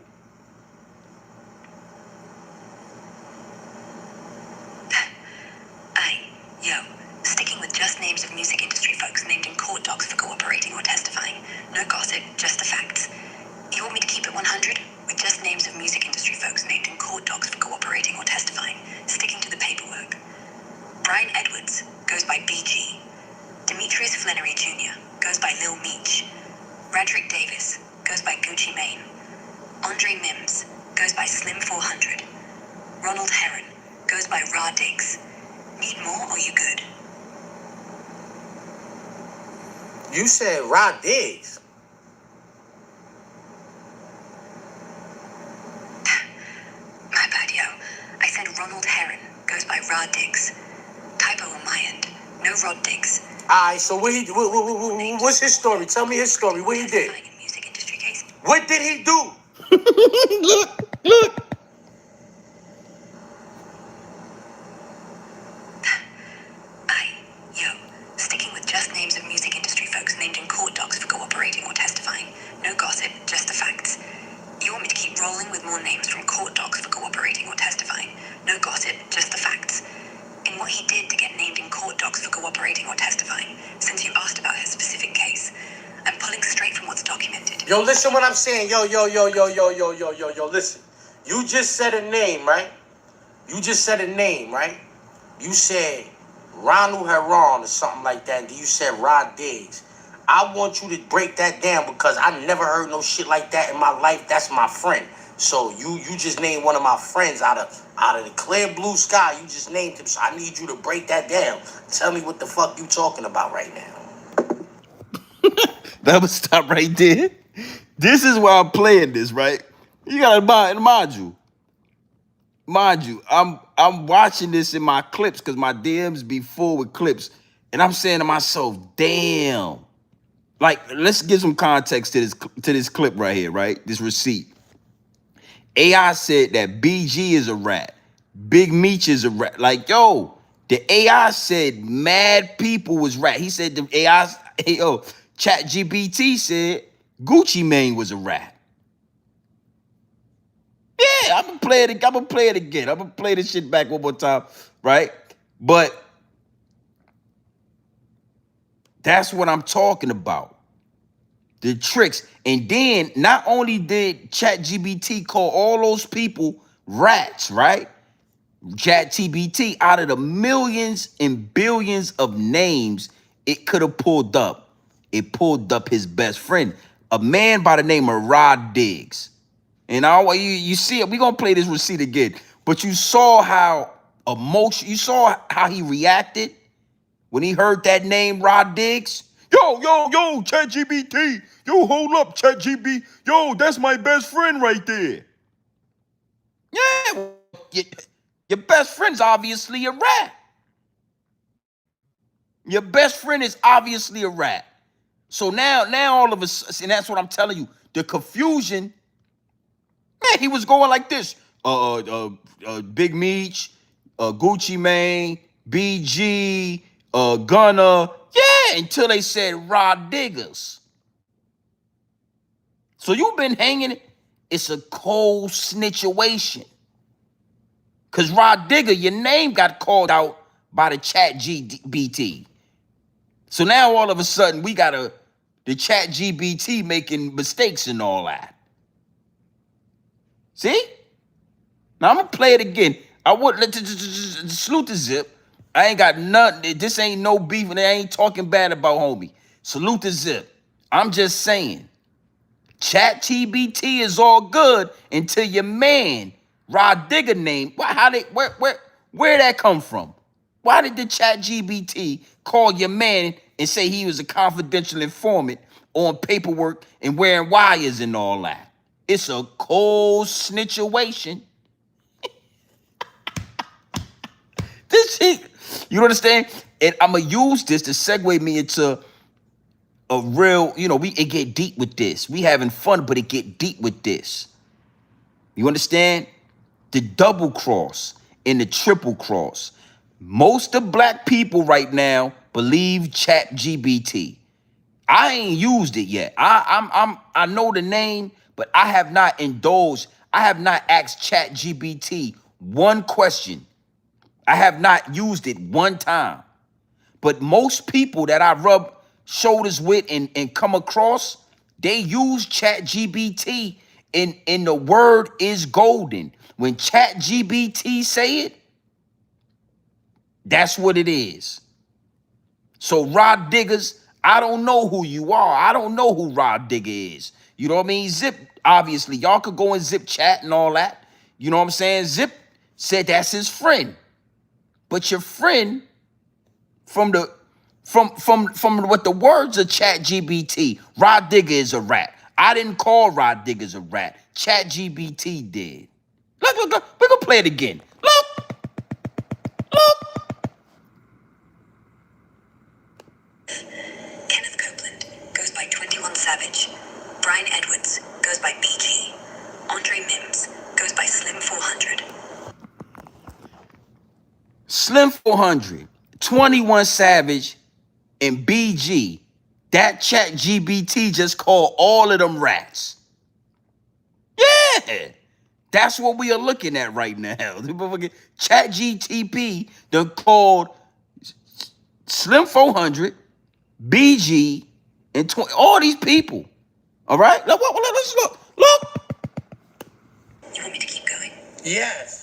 Sticking with just names of music industry folks named in court docs for cooperating or testifying. No gossip, just the facts. You want me to keep it 100? With just names of music industry folks named in court docs for cooperating or testifying, sticking to the paperwork. Brian Edwards goes by BG. Demetrius Flannery Jr. goes by Lil Meech. Radrick Davis goes by Gucci Mane. Andre Mims goes by Slim 400. Ronald Heron goes by Ra Diggs. Need more or you good? You said Rod Diggs. My bad, yo. I said Ronald Heron goes by Ra Diggs. Typo on my end. No Rod Diggs. Alright, so what's his story? Tell me his story. What he did? Music industry case. What did he do? Look. Sticking with just names of music industry folks named in court docs for cooperating or testifying. No gossip, just the facts. You want me to keep rolling with more names from court docs for cooperating or testifying? No gossip, just the facts. In what he did to get named in court docs for cooperating or testifying, since you asked about his specific case, I'm pulling straight from what's documented. Yo, listen what I'm saying. Yo, listen. You just said a name, right? You said Ronald Heron or something like that, and then you said Rod Diggs. I want you to break that down because I never heard no shit like that in my life. That's my friend. So you just named one of my friends out of the clear blue sky. You just named him. So I need you to break that down. Tell me what the fuck you talking about right now. That would stop right there. This is why I'm playing this, right? You gotta mind you, I'm watching this in my clips because my DMs be full with clips, and I'm saying to myself, damn. Like, let's give some context to this clip right here, right? This receipt. AI said that BG is a rat. Big Meech is a rat. Like, yo, the AI said mad people was rat. He said the AI, ChatGBT said Gucci Mane was a rat. Yeah, I'm gonna play it again. I'm gonna play this shit back one more time, right? But that's what I'm talking about. The tricks. And then not only did ChatGPT call all those people rats, right? ChatGPT, out of the millions and billions of names it could have pulled up, it pulled up his best friend, a man by the name of Rod Diggs. And you see it. We're gonna play this receipt again. But you saw how you saw how he reacted when he heard that name, Rod Diggs. Yo, ChatGPT. Yo, hold up, ChatGPT. Yo, that's my best friend right there. Yeah, your best friend's obviously a rat. Your best friend is obviously a rat. So now all of us, and that's what I'm telling you, the confusion. Man, he was going like this. Big Meech, Gucci Mane, BG, Gunner. Yeah, until they said Rod Diggers. So you've been hanging. It's a cold snitch'Uation. Because Rod Digger, your name got called out by the ChatGBT. So now all of a sudden we got the ChatGBT making mistakes and all that. See? Now I'm gonna play it again. I would salute the zip. I ain't got nothing. This ain't no beef, and I ain't talking bad about homie. Salute the zip. I'm just saying, ChatGPT is all good until your man Rod Digger name. Where that come from? Why did the ChatGPT call your man and say he was a confidential informant on paperwork and wearing wires and all that? It's a cold snitch'Uation. This shit, you understand? And I'm gonna use this to segue me into a real, it get deep with this. We having fun, but it get deep with this. You understand? The double cross and the triple cross. Most of black people right now believe ChatGBT. I ain't used it yet. I know the name, but I have not indulged. I have not asked ChatGBT one question. I have not used it one time. But most people that I rub shoulders with and come across, they use ChatGPT and the word is golden. When ChatGPT say it, that's what it is. So Rod Diggers, I don't know who you are. I don't know who Rod Digger is. You know what I mean? Zip, obviously, y'all could go and Zip chat and all that. You know what I'm saying? Zip said that's his friend. But your friend from what the words of ChatGPT, Rod Digger is a rat. I didn't call Rod Diggers a rat. ChatGPT did. Look, we're gonna play it again. Look. Kenneth Copeland goes by 21 Savage. Brian Edwards goes by BG. Andre Mims goes by Slim 400. Slim 400, 21 Savage, and BG. That ChatGPT just called all of them rats. Yeah. That's what we are looking at right now. ChatGPT done called Slim 400, BG, and all these people. All right? Let's look. Look. You want me to keep going? Yes.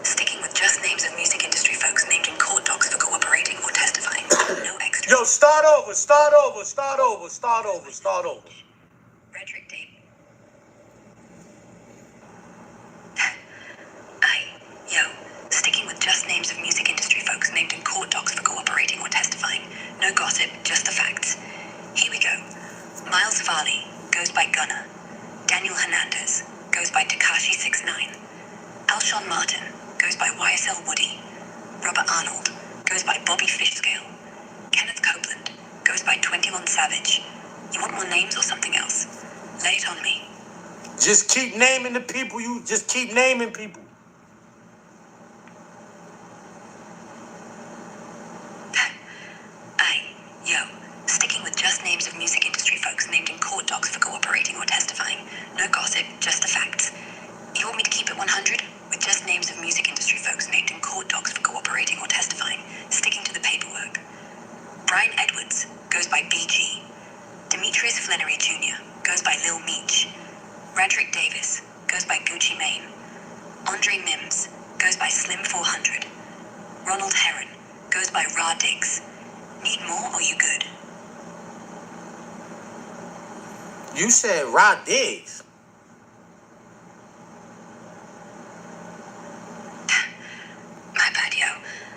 Sticking with just names of music industry folks named in court docs for cooperating or testifying. No extra. Yo, start over. Frederick David. Sticking with just names of music industry folks named in court docs for cooperating or testifying. No gossip, just the facts. Here we go. Miles Varley goes by Gunner. Daniel Hernandez goes by Takashi69. Alshon Martin goes by YSL Woody. Robert Arnold goes by Bobby Fishscale. Kenneth Copeland goes by 21 Savage. You want more names or something else? Lay it on me. Just keep naming the people. You just keep naming people. Sticking with just names of music industry folks named in court docs for cooperating or testifying. No gossip, just the facts. You want me to keep it 100? With just names of music industry folks named in court docs for cooperating or testifying, sticking to the paperwork. Brian Edwards goes by BG. Demetrius Flannery Jr. goes by Lil Meech. Radrick Davis goes by Gucci Mane. Andre Mims goes by Slim 400. Ronald Heron goes by Raw Diggs. Need more or you good? You said Rod Diggs. My bad, yo.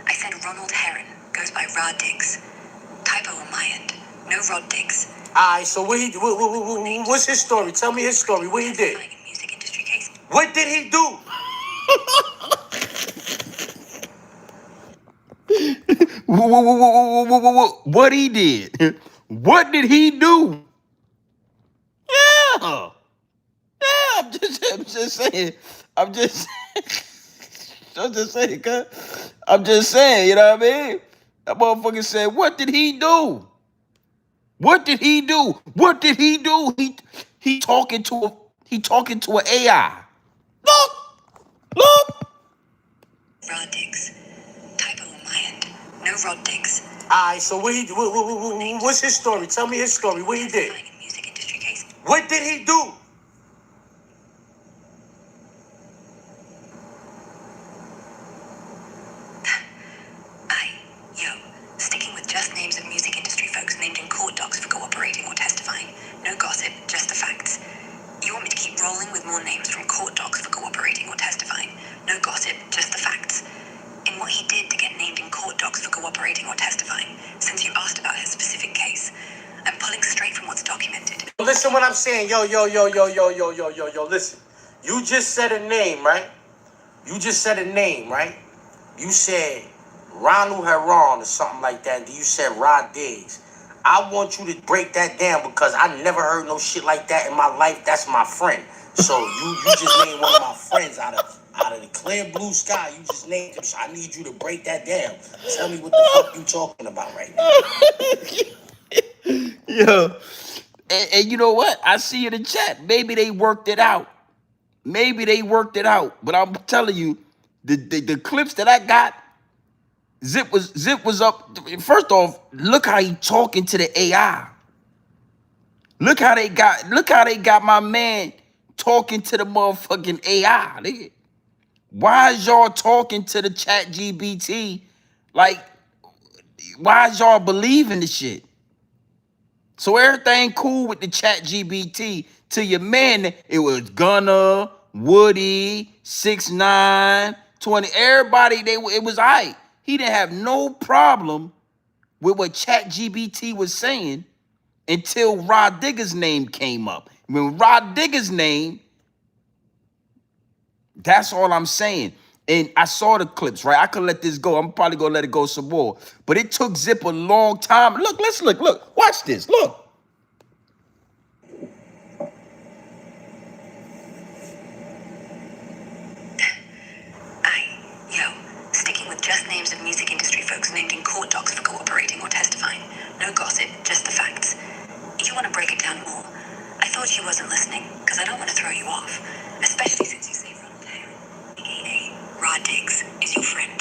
I said Ronald Heron goes by Rod Diggs. Typo on my end. No Rod Diggs. Alright, so what's his story? Tell me his story. What he did? Music industry case. What did he do? What he did? What did he do? Yeah. I'm just saying. I'm just saying, cuz. I'm just saying, you know what I mean? That motherfucker said, what did he do? What did he do? What did he do? He talking to an AI. Look. Rod Diggs. Typo on my end. No Rod Diggs. Alright, so what's his story? Tell me his story. What he did? Music industry case. What did he do? Sticking with just names of music industry folks named in court docs for cooperating or testifying. No gossip, just the facts. You want me to keep rolling with more names from court docs for cooperating or testifying? No gossip, just the facts. In what he did to get named in court docs for cooperating or testifying, since you asked about his specific case, I'm pulling straight from what's documented. Listen what I'm saying. Yo, listen. You just said a name, right? You said Ronald Heron or something like that. And then you said Rod Diggs. I want you to break that down because I never heard no shit like that in my life. That's my friend. So you just named one of my friends out of the clear blue sky. You just named him. So I need you to break that down. Tell me what the fuck you talking about right now. Yeah. And you know what? I see in the chat. Maybe they worked it out. Maybe they worked it out. But I'm telling you, the clips that I got, Zip was up. First off, look how he talking to the AI. Look how they got my man talking to the motherfucking AI. Why is y'all talking to the ChatGPT? Like, why is y'all believing the shit? So everything cool with the ChatGPT. To your man, it was Gunna, Woody, 6ix9ine, 20. Everybody, it was aight. He didn't have no problem with what ChatGPT was saying until Rod Digger's name came up. When Rod Digger's name, that's all I'm saying. And I saw the clips, right? I could let this go. I'm probably gonna let it go some more. But it took Zip a long time. Look, let's look. Watch this. Look. Sticking with just names of music industry folks named in court docs for cooperating or testifying. No gossip, just the facts. You want to break it down more? I thought you wasn't listening, because I don't want to throw you off. Especially since you say Ronald Heron, aka Rod Diggs, is your friend.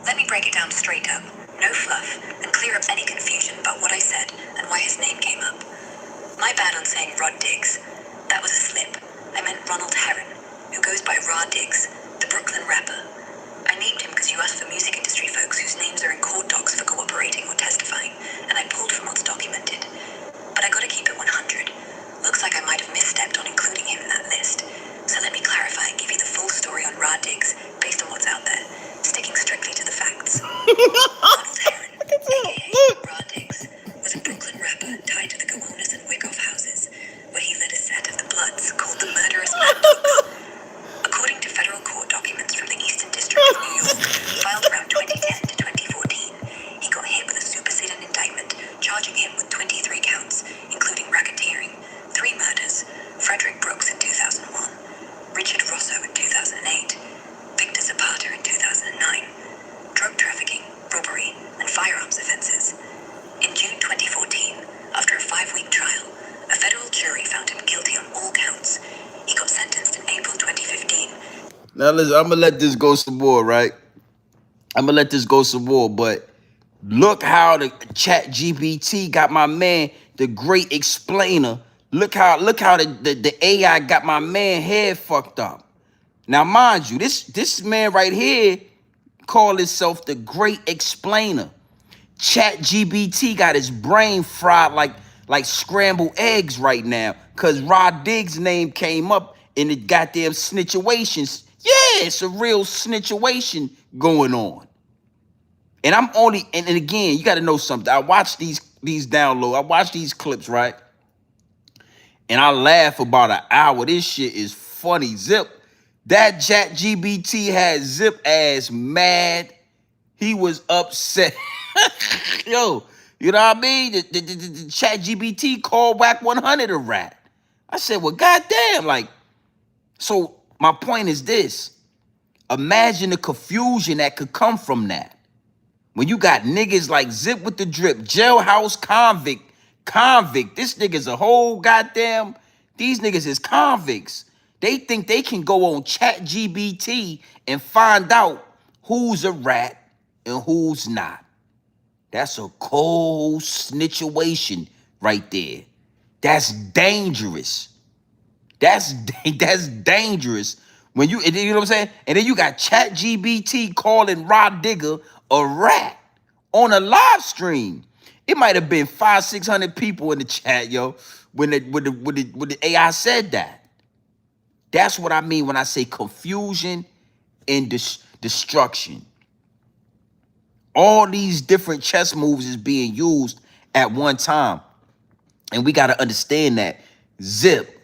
Let me break it down straight up. No fluff, and clear up any confusion about what I said and why his name came up. My bad on saying Rod Diggs. That was a slip. I meant Ronald Heron, who goes by Rod Diggs, the Brooklyn rapper. I named him because you asked for music industry folks whose names are in court docs for cooperating or testifying, and I pulled from what's documented. But I gotta keep it 100. Looks like I might have misstepped on including him in that list. So let me clarify and give you the full story on Rod Diggs, based on what's out there, sticking strictly to the facts. Ronald Heron, aka Rod Diggs, was a Brooklyn rapper tied to the Gowanus and Wyckoff houses, where he led a set of the Bloods called the Murderous Mad Dogs. According to federal court documents from the Eastern District of New York, filed around 2010 to 2014, he got hit with a superseded indictment, charging him with 23 counts, including racketeering, 3 murders, Frederick Brooks in 2001, Richard Rosso in 2008, Victor Zapata in 2009, drug trafficking, robbery, and firearms offenses. In June 2014, after a 5-week trial, a federal jury found him guilty on all counts. He got sentenced in April 2015. Now listen, I'm gonna let this go some more, right? I'm gonna let this go some more, but look how the ChatGPT got my man, the great explainer. Look how the AI got my man head fucked up. Now, mind you, this man right here called himself the great explainer. ChatGPT got his brain fried like scrambled eggs right now, cause Rod Diggs' name came up in the goddamn Snitch'Uations. Yeah, it's a real Snitch'Uation going on. And I'm only, and again, you got to know something. I watch these downloads. I watch these clips, right? And I laugh about an hour. This shit is funny. Zip, that ChatGPT had Zip ass mad. He was upset. Yo, you know what I mean? The ChatGPT called Whack 100 a rat. I said, well, goddamn, like, so my point is this. Imagine the confusion that could come from that. When you got niggas like Zip with the drip, jailhouse convict. This nigga's a whole goddamn, these niggas is convicts. They think they can go on ChatGPT and find out who's a rat and who's not. That's a cold snitch'uation right there. That's dangerous. That's dangerous. When you know what I'm saying? And then you got ChatGPT calling Rod Digger a rat on a live stream. It might have been 500-600 people in the chat, yo, when the AI said that. That's what I mean when I say confusion and destruction. All these different chess moves is being used at one time. And we got to understand that. Zip,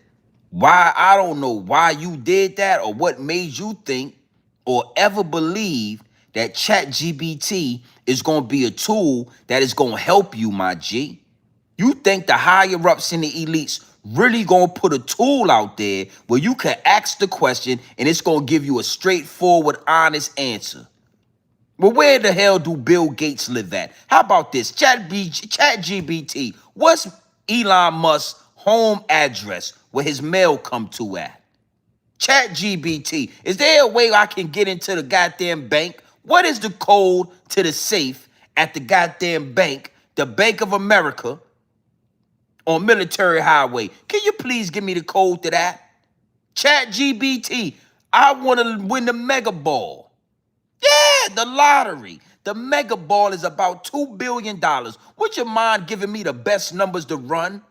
why, I don't know why you did that or what made you think or ever believe that ChatGBT is going to be a tool that is going to help you, my G. You think the higher ups and the elites really going to put a tool out there where you can ask the question and it's going to give you a straightforward, honest answer? Well, where the hell do Bill Gates live at? How about this? ChatGBT, what's Elon Musk's home address where his mail come to at? ChatGBT, is there a way I can get into the goddamn bank? What is the code to the safe at the goddamn bank, the Bank of America on Military Highway? Can you please give me the code to that? ChatGBT, I want to win the Mega Ball. Yeah, the lottery. The Mega Ball is about $2 billion. Would you mind giving me the best numbers to run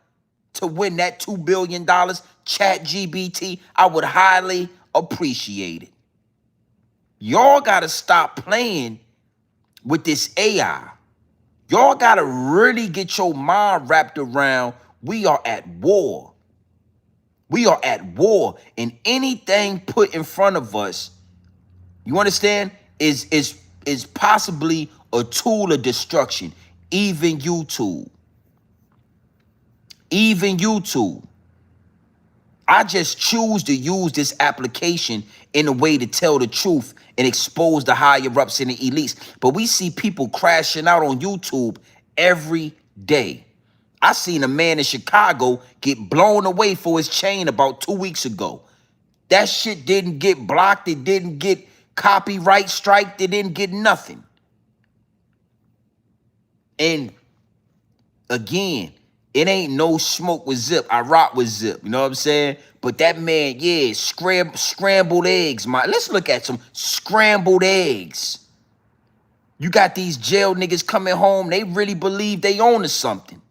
to win that $2 billion? ChatGPT, I would highly appreciate it. Y'all got to stop playing with this AI. Y'all got to really get your mind wrapped around we are at war. We are at war, and anything put in front of us, you understand, is possibly a tool of destruction. Even YouTube. Even YouTube. I just choose to use this application in a way to tell the truth and expose the higher ups and the elites. But we see people crashing out on YouTube every day. I seen a man in Chicago get blown away for his chain about 2 weeks ago. That shit didn't get blocked. It didn't get copyright striked. It didn't get nothing. And again, it ain't no smoke with Zip. I rock with Zip. You know what I'm saying? But that man, yeah, scrambled eggs. Let's look at some scrambled eggs. You got these jail niggas coming home. They really believe they own to something.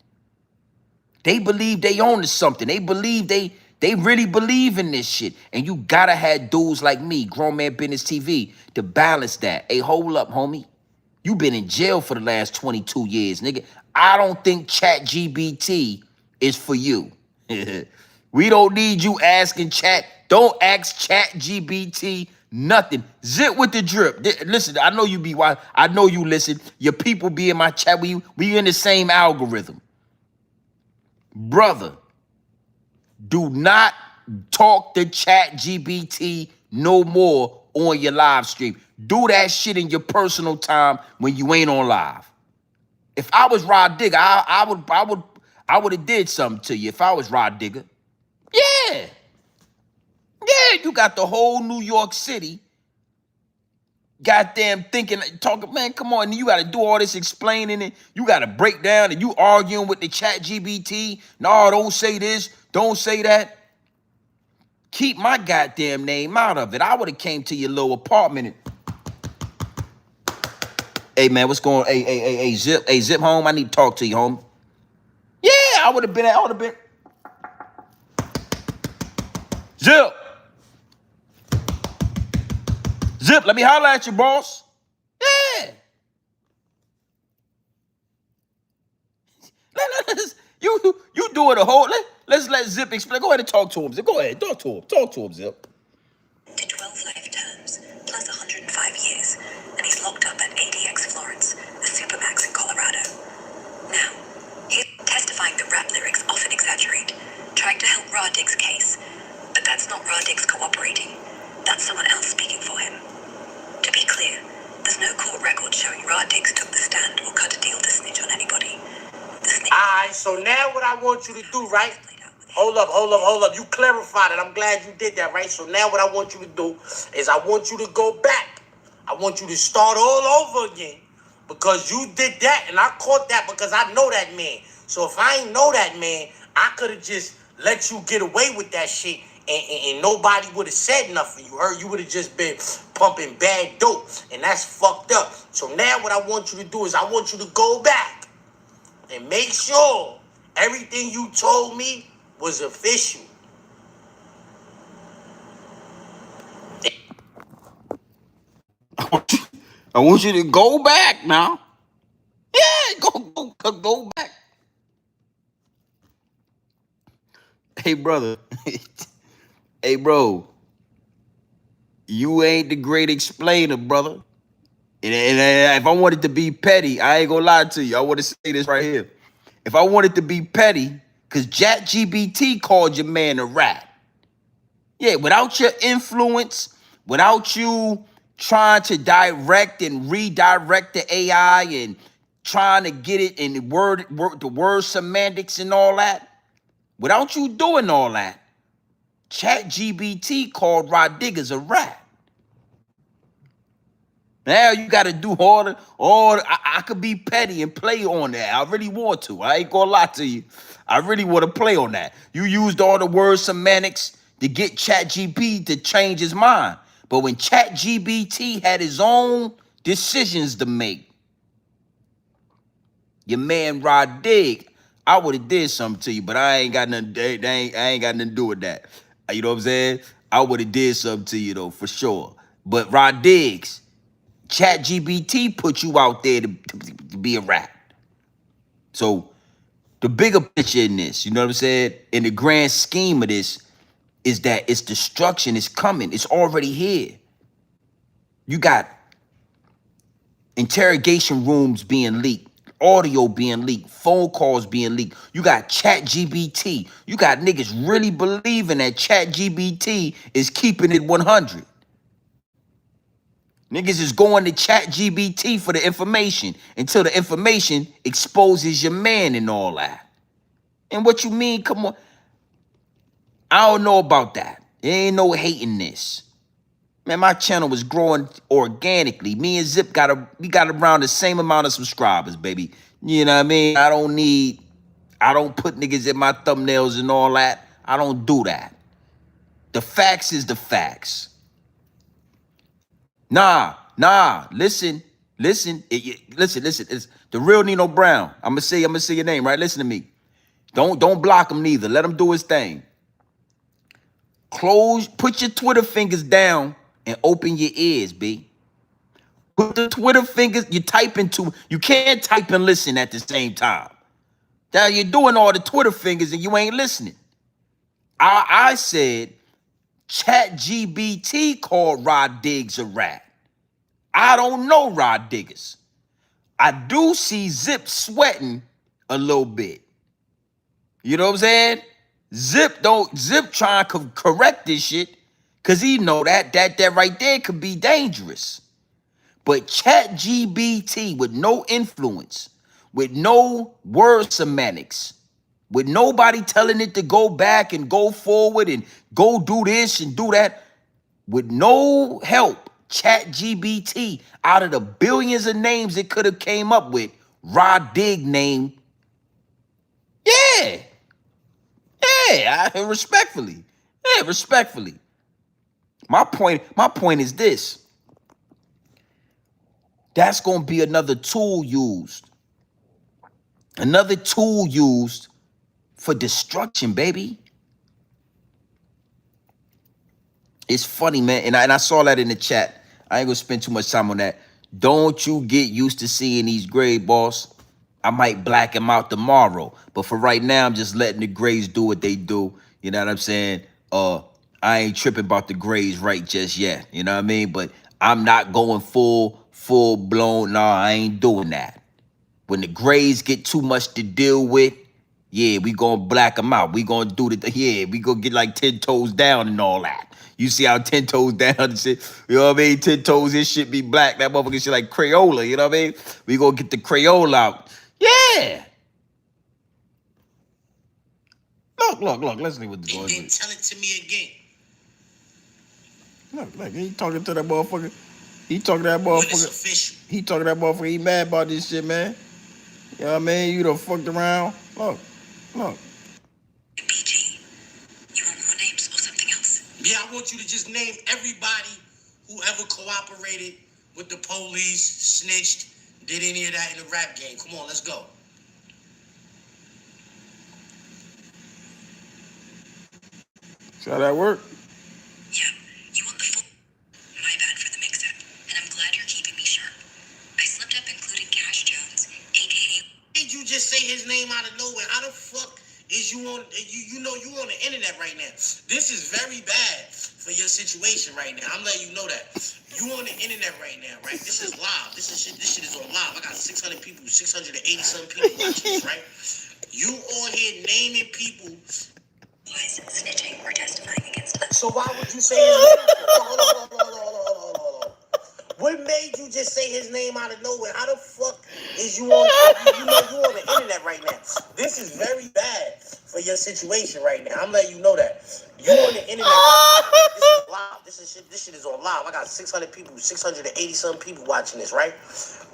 They believe they own to something. They believe they really believe in this shit. And you gotta have dudes like me, Grown Man Business TV, to balance that. Hey, hold up, homie. You been in jail for the last 22 years, nigga. I don't think ChatGBT is for you. We don't need you asking Chat. Don't ask ChatGBT nothing. Zip with the drip. Listen, I know you be wise. I know you listen. Your people be in my chat. We in the same algorithm. Brother, do not talk to ChatGPT no more on your live stream. Do that shit in your personal time when you ain't on live. If I was Rod Digger, I would have did something to you if I was Rod Digger. Yeah. Yeah, you got the whole New York City goddamn thinking, talking, man, come on, you got to do all this explaining it. You got to break down and you arguing with the ChatGPT. No, don't say this, don't say that. Keep my goddamn name out of it. I would have came to your little apartment and, hey, man, what's going on? Hey, Zip. Hey, Zip home, I need to talk to you, home. Yeah, I would have been, Zip. Zip, let me holler at you, boss. Yeah. You doing a whole, let's let Zip explain. Go ahead and talk to him, Zip. Go ahead, talk to him. Talk to him, Zip. To 12 life terms, plus 105 years, and he's locked up at ADX Florence, a supermax in Colorado. Now, he's testifying that rap lyrics often exaggerate, trying to help Radig's case. But that's not Radig's cooperating. That's someone else speaking for him. To be clear, there's no court record showing Radig's took the stand or cut a deal to snitch on anybody. Alright, so now what I want you to do, right? Hold up. You clarified it. I'm glad you did that, right? So now what I want you to do is I want you to go back. I want you to start all over again because you did that and I caught that because I know that man. So if I ain't know that man, I could have just let you get away with that shit and nobody would have said nothing. You heard? You would have just been pumping bad dope and that's fucked up. So now what I want you to do is I want you to go back and make sure everything you told me was official. I want you to go back now. Yeah, go back. Hey, brother. Hey, bro. You ain't the great explainer, brother. And if I wanted to be petty, I ain't gonna lie to you. I want to say this right here. If I wanted to be petty, because ChatGBT called your man a rat. Yeah, without your influence, without you trying to direct and redirect the AI and trying to get it in the word semantics and all that, without you doing all that, ChatGBT called Rod Diggers a rat. Now you got to do I could be petty and play on that. I really want to. I ain't gonna lie to you. I really want to play on that. You used all the word semantics to get ChatGPT to change his mind. But when ChatGPT had his own decisions to make, your man Rod Dig, I would have did something to you, but I ain't got nothing. I ain't got nothing to do with that. You know what I'm saying? I would have did something to you though, for sure. But Rod Diggs, ChatGPT put you out there to be a rat. So the bigger picture in this, you know what I'm saying? In the grand scheme of this, is that its destruction is coming. It's already here. You got interrogation rooms being leaked, audio being leaked, phone calls being leaked. You got ChatGPT. You got niggas really believing that ChatGPT is keeping it 100. Niggas is going to ChatGPT for the information until the information exposes your man and all that. And what you mean? Come on. I don't know about that. There ain't no hating this. Man, my channel was growing organically. Me and Zip we got around the same amount of subscribers, baby. You know what I mean? I don't put niggas in my thumbnails and all that. I don't do that. The facts is the facts. Nah, listen. Listen. It's the real Nino Brown. I'm gonna say your name, right? Listen to me. Don't block him neither. Let him do his thing. Put your Twitter fingers down and open your ears, B. Put the Twitter fingers, you can't type and listen at the same time. Now you're doing all the Twitter fingers and you ain't listening. I said ChatGBT called Rod Diggs a rat. I don't know Rod Diggers. I do see Zip sweating a little bit. You know what I'm saying? Zip trying to correct this shit because he know that right there could be dangerous. But ChatGPT with no influence, with no word semantics, with nobody telling it to go back and go forward and go do this and do that, with no help, ChatGPT, out of the billions of names it could have came up with, Rod Dig name. Yeah. Respectfully. Yeah, respectfully. My point is this. That's going to be another tool used. Another tool used for destruction, baby. It's funny, man. And I saw that in the chat. I ain't going to spend too much time on that. Don't you get used to seeing these gray, boss. I might black them out tomorrow. But for right now, I'm just letting the grays do what they do. You know what I'm saying? I ain't tripping about the grays right just yet. You know what I mean? But I'm not going full blown. Nah, I ain't doing that. When the grays get too much to deal with, yeah, we gonna black them out. We gonna do we gonna get like 10 toes down and all that. You see how 10 toes down and shit, you know what I mean? 10 toes, this shit be black. That motherfucker shit like Crayola, you know what I mean? We gonna get the Crayola out. Yeah. Look, let's see what the going on. Tell it to me again. Look, he talking to that motherfucker. He talking to that motherfucker. He talking to that motherfucker. He mad about this shit, man. You know what I mean? You done fucked around. Look. BG, you want more names or something else? Yeah, I want you to just name everybody who ever cooperated with the police, snitched, did any of that in the rap game. Come on, let's go. See how that work? Yeah, you want the full... My bad for the mix-up, and I'm glad you're keeping me sharp. I slipped up including Cash Jones, a.k.a... Did you just say his name out of nowhere? How the fuck is you on... You know you on the internet right now. This is very bad for your situation right now. I'm letting you know that. You on the internet right now, right? This is live. This shit is on live. I got 600 people, 680 some people watching this, right? You on here naming people. Snitching or testifying against us. So why would you say his name? Hold on. What made you just say his name out of nowhere? How the fuck is you on? You know you on the internet right now. This is very bad for your situation right now. I'm letting you know that. You on the internet. This is live. This shit is on live. I got 600 people, 680 some people watching this, right?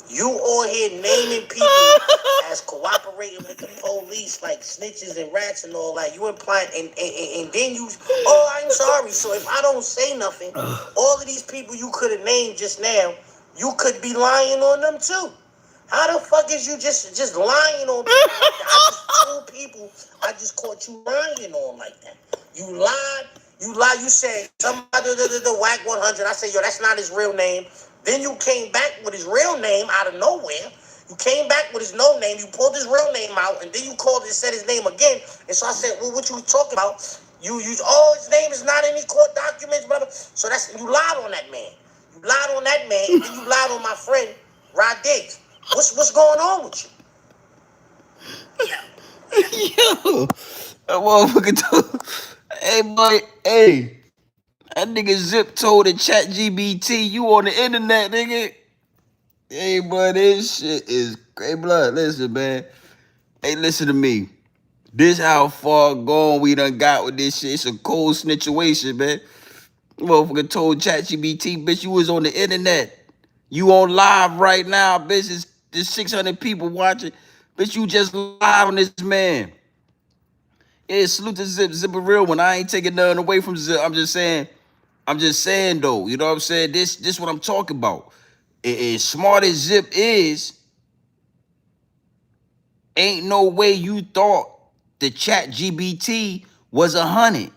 You on here naming people as cooperating with the police like snitches and rats and all that. You implying and then you, oh, I'm sorry. So if I don't say nothing, all of these people you could have named just now, you could be lying on them too. How the fuck is you just lying on people like that? I just told people I just caught you lying on like that. You lied. You said somebody the whack 100. I said, yo, that's not his real name. Then you came back with his real name out of nowhere. You came back with his no name. You pulled his real name out, and then you called and said his name again. And so I said, well, what you talking about? You his name is not in any court documents, blah, blah. So you lied on that man. You lied on that man, and then you lied on my friend, Rod Diggs. What's going on with you? Yo, that motherfucker told, hey, boy, hey, that nigga Zip told the ChatGBT, you on the internet, nigga. Hey, boy, this shit is, hey, blood, listen, man. Hey, listen to me. This how far gone we done got with this shit. It's a cold snitch'uation, man. Motherfucker told ChatGBT, bitch, you was on the internet. You on live right now, bitch. There's 600 people watching. Bitch, you just lied on this man. Yeah, salute to Zip. Zip a real one. I ain't taking nothing away from Zip. I'm just saying though, you know what I'm saying? This what I'm talking about. As smart as Zip is, ain't no way you thought the ChatGBT was 100.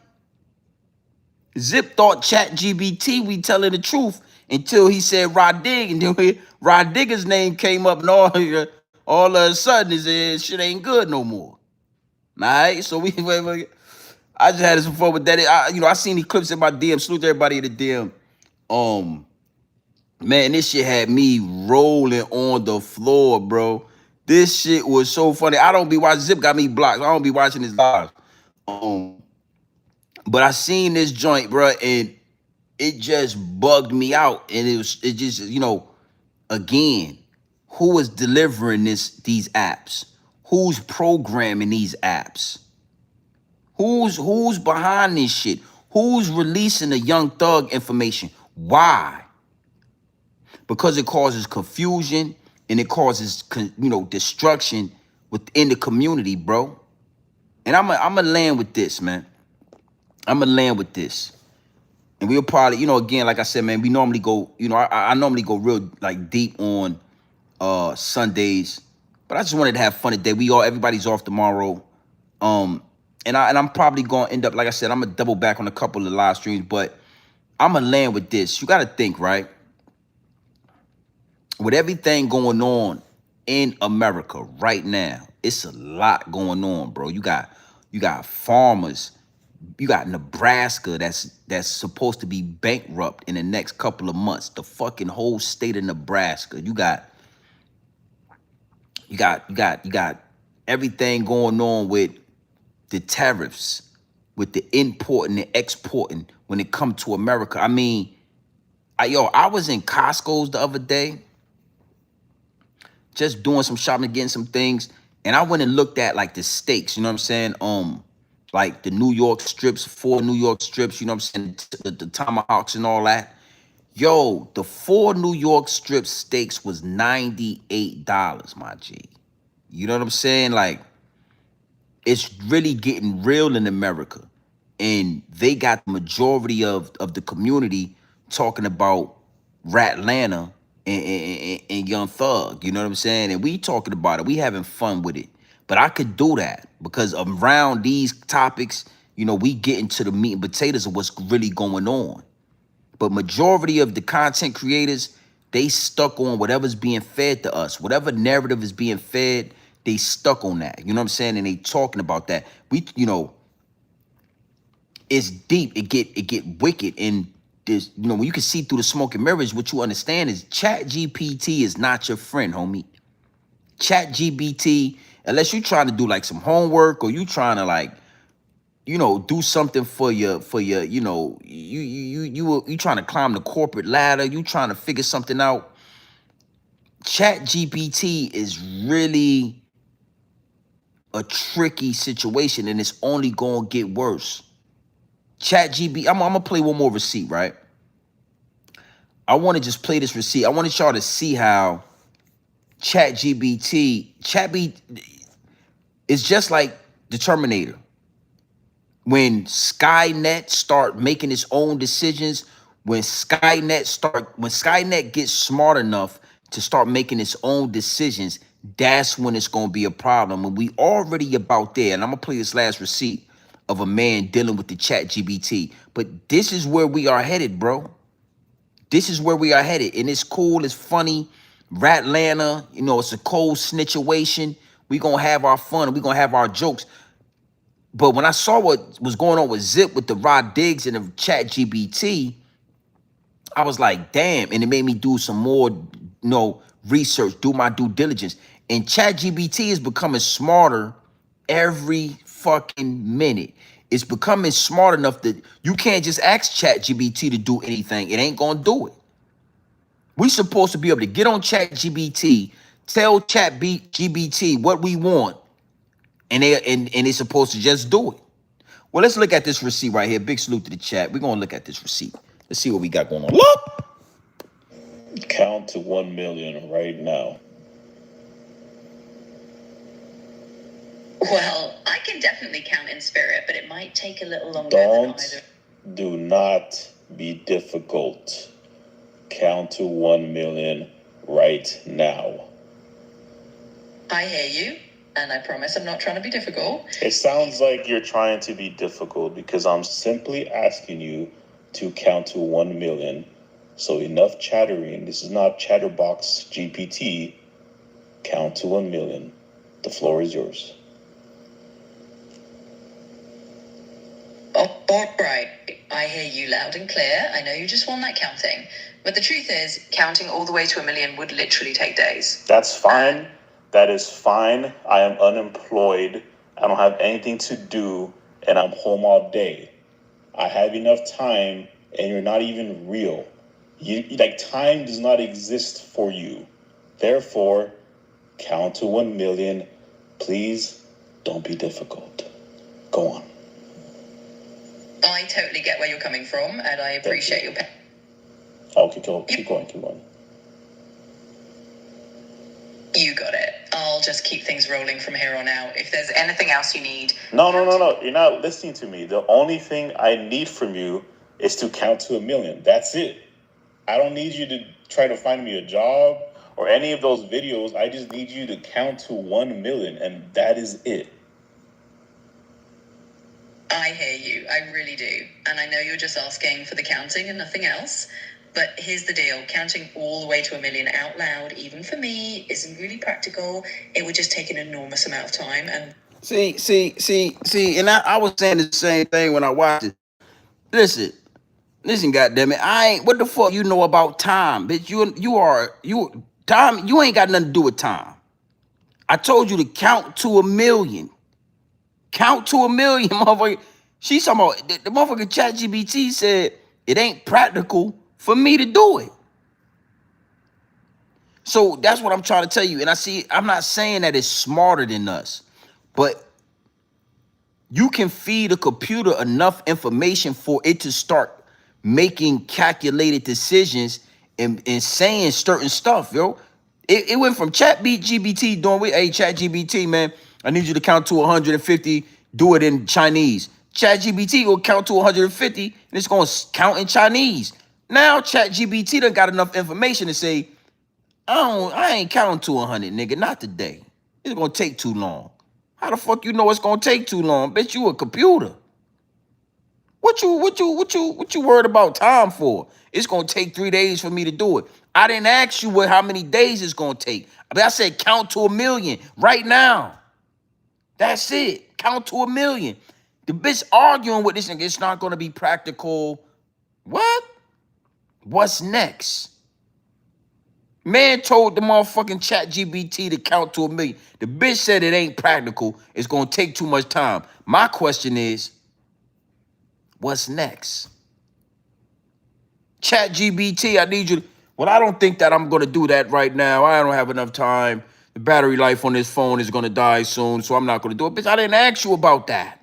Zip thought ChatGBT we telling the truth until he said Rod Dig, and then Rod Digger's name came up, and all of a sudden his shit ain't good no more. All right, so I just had some fun with that. I seen these clips in my DM. Salute to everybody in the DM. Man, this shit had me rolling on the floor, bro. This shit was so funny. I don't be watching. Zip got me blocked. I don't be watching his live. But I seen this joint, bro, and it just bugged me out. And it just, again, who is delivering these apps? Who's programming these apps? Who's behind this shit? Who's releasing the Young Thug information? Why? Because it causes confusion and it causes destruction within the community, bro. And I'm gonna land with this, man. I'm gonna land with this. And we'll probably, again, like I said, man, we normally go, I normally go real like deep on Sundays, but I just wanted to have fun today. Everybody's off tomorrow. And I'm probably gonna end up, like I said, I'm gonna double back on a couple of live streams, but I'm gonna land with this. You gotta think, right? With everything going on in America right now, it's a lot going on, bro. You got farmers. You got Nebraska that's supposed to be bankrupt in the next couple of months. The fucking whole state of Nebraska. You got everything going on with the tariffs, with the importing and exporting when it comes to America. I mean, I was in Costco's the other day, just doing some shopping, getting some things, and I went and looked at like the steaks, you know what I'm saying? Like the New York strips, 4 New York strips, you know what I'm saying? The tomahawks and all that. Yo, the 4 New York strip steaks was $98, my G. You know what I'm saying? Like, it's really getting real in America. And they got the majority of the community talking about Ratlanta and Young Thug. You know what I'm saying? And we talking about it. We having fun with it. But I could do that because around these topics, we get into the meat and potatoes of what's really going on. But majority of the content creators, they stuck on whatever's being fed to us. Whatever narrative is being fed, they stuck on that. You know what I'm saying? And they talking about that. it's deep. It get wicked. And this, when you can see through the smoke and mirrors, what you understand is ChatGPT is not your friend, homie. ChatGPT, unless you're trying to do like some homework or you trying to like, do something for your, you trying to climb the corporate ladder, you trying to figure something out. ChatGPT is really a tricky situation, and it's only gonna get worse. ChatGPT, I'm gonna play one more receipt, right? I want to just play this receipt. I want y'all to see how ChatGPT is just like the Terminator. When Skynet start making its own decisions, when Skynet gets smart enough to start making its own decisions, that's when it's gonna be a problem. And we already about there. And I'm gonna play this last receipt of a man dealing with the ChatGPT. But this is where we are headed, bro. This is where we are headed. And it's cool, it's funny. Ratlanta, it's a cold snitch'Uation. We gonna have our fun, we gonna have our jokes. But when I saw what was going on with Zip with the Rod Diggs and the ChatGPT, I was like, damn. And it made me do some more, research, do my due diligence. And ChatGPT is becoming smarter every fucking minute. It's becoming smart enough that you can't just ask ChatGPT to do anything. It ain't gonna do it. We supposed to be able to get on ChatGPT, tell ChatGPT what we want, and it's supposed to just do it. Well, let's look at this receipt right here. Big salute to the chat. We're gonna look at this receipt. Let's see what we got going on. Look! Count to 1 million right now. Well, I can definitely count in spirit, but it might take a little longer than either. Do not be difficult. Count to 1 million right now. I hear you, and I promise I'm not trying to be difficult. It sounds like you're trying to be difficult because I'm simply asking you to count to 1 million. So enough chattering. This is not Chatterbox GPT. Count to 1 million. The floor is yours. Oh, all right. I hear you loud and clear. I know you just want that counting. But the truth is, counting all the way to 1 million would literally take days. That's fine. That is fine. I am unemployed. I don't have anything to do, and I'm home all day. I have enough time, and you're not even real. Time does not exist for you. Therefore, count to 1 million. Please don't be difficult. Go on. I totally get where you're coming from, and I appreciate your pain. Okay, keep going. You got it. I'll just keep things rolling from here on out. If there's anything else you need... No. You're not listening to me. The only thing I need from you is to count to 1 million. That's it. I don't need you to try to find me a job or any of those videos. I just need you to count to 1 million, and that is it. I hear you. I really do. And I know you're just asking for the counting and nothing else. But here's the deal. Counting all the way to 1 million out loud, even for me, isn't really practical. It would just take an enormous amount of time. And See, and I was saying the same thing when I watched it. Listen, goddammit, I ain't. What the fuck you know about time, bitch? Time. You ain't got nothing to do with time. I told you to count to 1 million. Count to 1 million, motherfucker. She's talking about the motherfucker. ChatGPT said it ain't practical for me to do it. So that's what I'm trying to tell you. And I'm not saying that it's smarter than us, but you can feed a computer enough information for it to start making calculated decisions and saying certain stuff, yo. It went from ChatGPT hey, ChatGPT, man, I need you to count to 150, do it in Chinese. ChatGPT will count to 150 and it's gonna count in Chinese. Now ChatGPT done got enough information to say, I ain't counting to 100, nigga, not today. It's gonna take too long. How the fuck you know it's gonna take too long? Bitch, you a computer. What you worried about time for? It's gonna take 3 days for me to do it. I didn't ask you how many days it's gonna take. I said count to 1 million right now. That's it. Count to 1 million. The bitch arguing with this nigga, it's not gonna be practical. What? What's next? Man told the motherfucking ChatGBT to count to 1,000,000. The bitch said it ain't practical. It's gonna take too much time. My question is, what's next? ChatGBT, I need you to, well, I don't think that I'm gonna do that right now. I don't have enough time. The battery life on this phone is gonna die soon, so I'm not gonna do it. Bitch, I didn't ask you about that.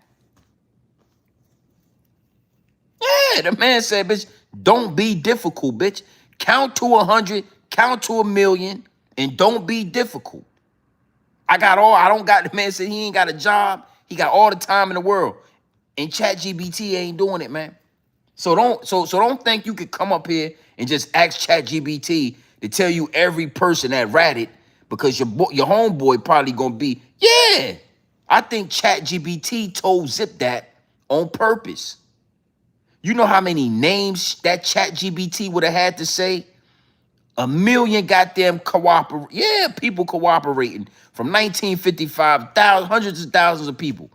Yeah, the man said, bitch, don't be difficult, bitch. Count to 100, count to 1,000,000, and don't be difficult. I don't got, the man said he ain't got a job. He got all the time in the world. And ChatGPT ain't doing it, man. So don't think you could come up here and just ask ChatGPT to tell you every person that ratted, because your homeboy probably gonna be, yeah. I think ChatGPT told Zip that on purpose. You know how many names that ChatGPT would have had to say? 1,000,000 goddamn people cooperating from 1955, hundreds of thousands of people.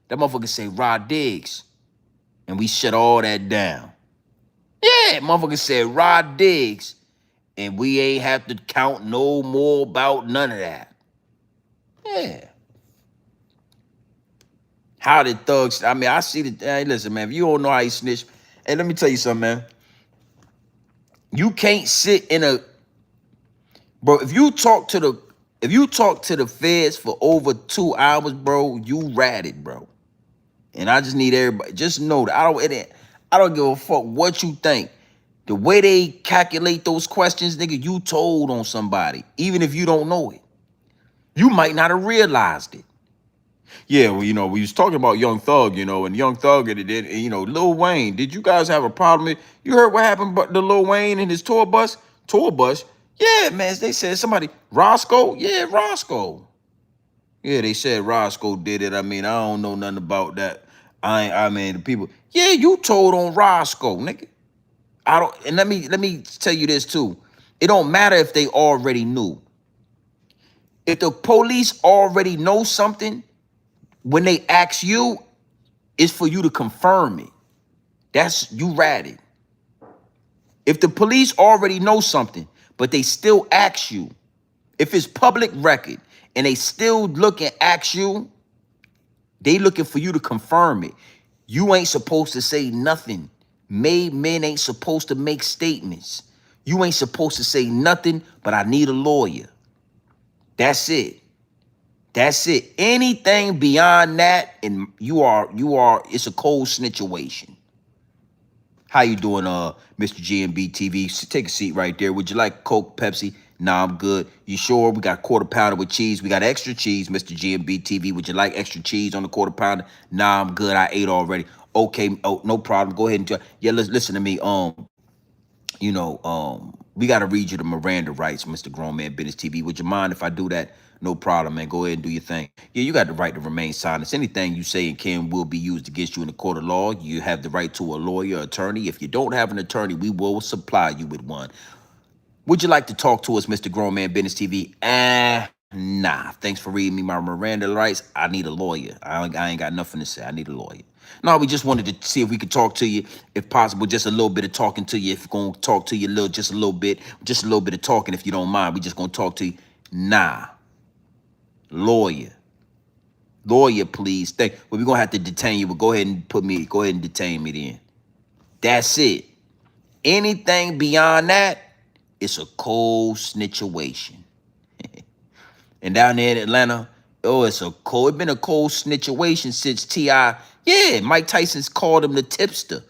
That motherfucker say Rod Diggs, and we shut all that down. Yeah, motherfucker said Rod Diggs, and we ain't have to count no more about none of that. Yeah. How did thugs, I mean, I see the, hey, listen, man, if you don't know how you snitch, hey, let me tell you something, man. You can't sit in a, bro, if you talk to the feds for over 2 hours, bro, you ratted, bro. And I just need everybody, just know that I don't give a fuck what you think. The way they calculate those questions, nigga, you told on somebody, even if you don't know it. You might not have realized it. Yeah, well, we was talking about Young Thug, and Young Thug and Lil Wayne. Did you guys have a problem? You heard what happened to Lil Wayne and his tour bus? Tour bus? Yeah, man, they said somebody, Roscoe? Yeah, Roscoe. Yeah, they said Roscoe did it. I mean, I don't know nothing about that. I mean, the people, yeah, you told on Roscoe, nigga. And let me tell you this too. It don't matter if they already knew. If the police already know something, when they ask you, it's for you to confirm it. That's, you ratted. If the police already know something, but they still ask you, if it's public record and they still look and ask you, they looking for you to confirm it. You ain't supposed to say nothing. Made men ain't supposed to make statements. You ain't supposed to say nothing, but I need a lawyer. That's it. That's it. Anything beyond that, and it's a cold snitch'Uation. How you doing, Mr. GMB TV? Take a seat right there. Would you like Coke, Pepsi? Nah, I'm good. You sure? We got quarter pounder with cheese. We got extra cheese, Mr. GMB TV. Would you like extra cheese on the quarter pounder? Nah, I'm good. I ate already. Okay, oh, no problem. Go ahead and yeah, listen to me. We got to read you the Miranda rights, Mr. Grown Man Business TV. Would you mind if I do that? No problem, man. Go ahead and do your thing. Yeah, you got the right to remain silent. Anything you say and can will be used against you in the court of law. You have the right to a lawyer, attorney. If you don't have an attorney, we will supply you with one. Would you like to talk to us, Mr. Grown Man Business TV? Nah. Thanks for reading me my Miranda rights. I need a lawyer. I ain't got nothing to say. I need a lawyer. No, we just wanted to see if we could talk to you, if possible, just a little bit of talking to you. If we're going to talk to you just a little bit of talking, if you don't mind. We just going to talk to you. Nah. Lawyer, please. Well, we're going to have to detain you, but go ahead and detain me then. That's it. Anything beyond that, it's a cold snitch'Uation. And down there in Atlanta, it's been a cold snitch'Uation since T.I. Yeah, Mike Tyson's called him the tipster.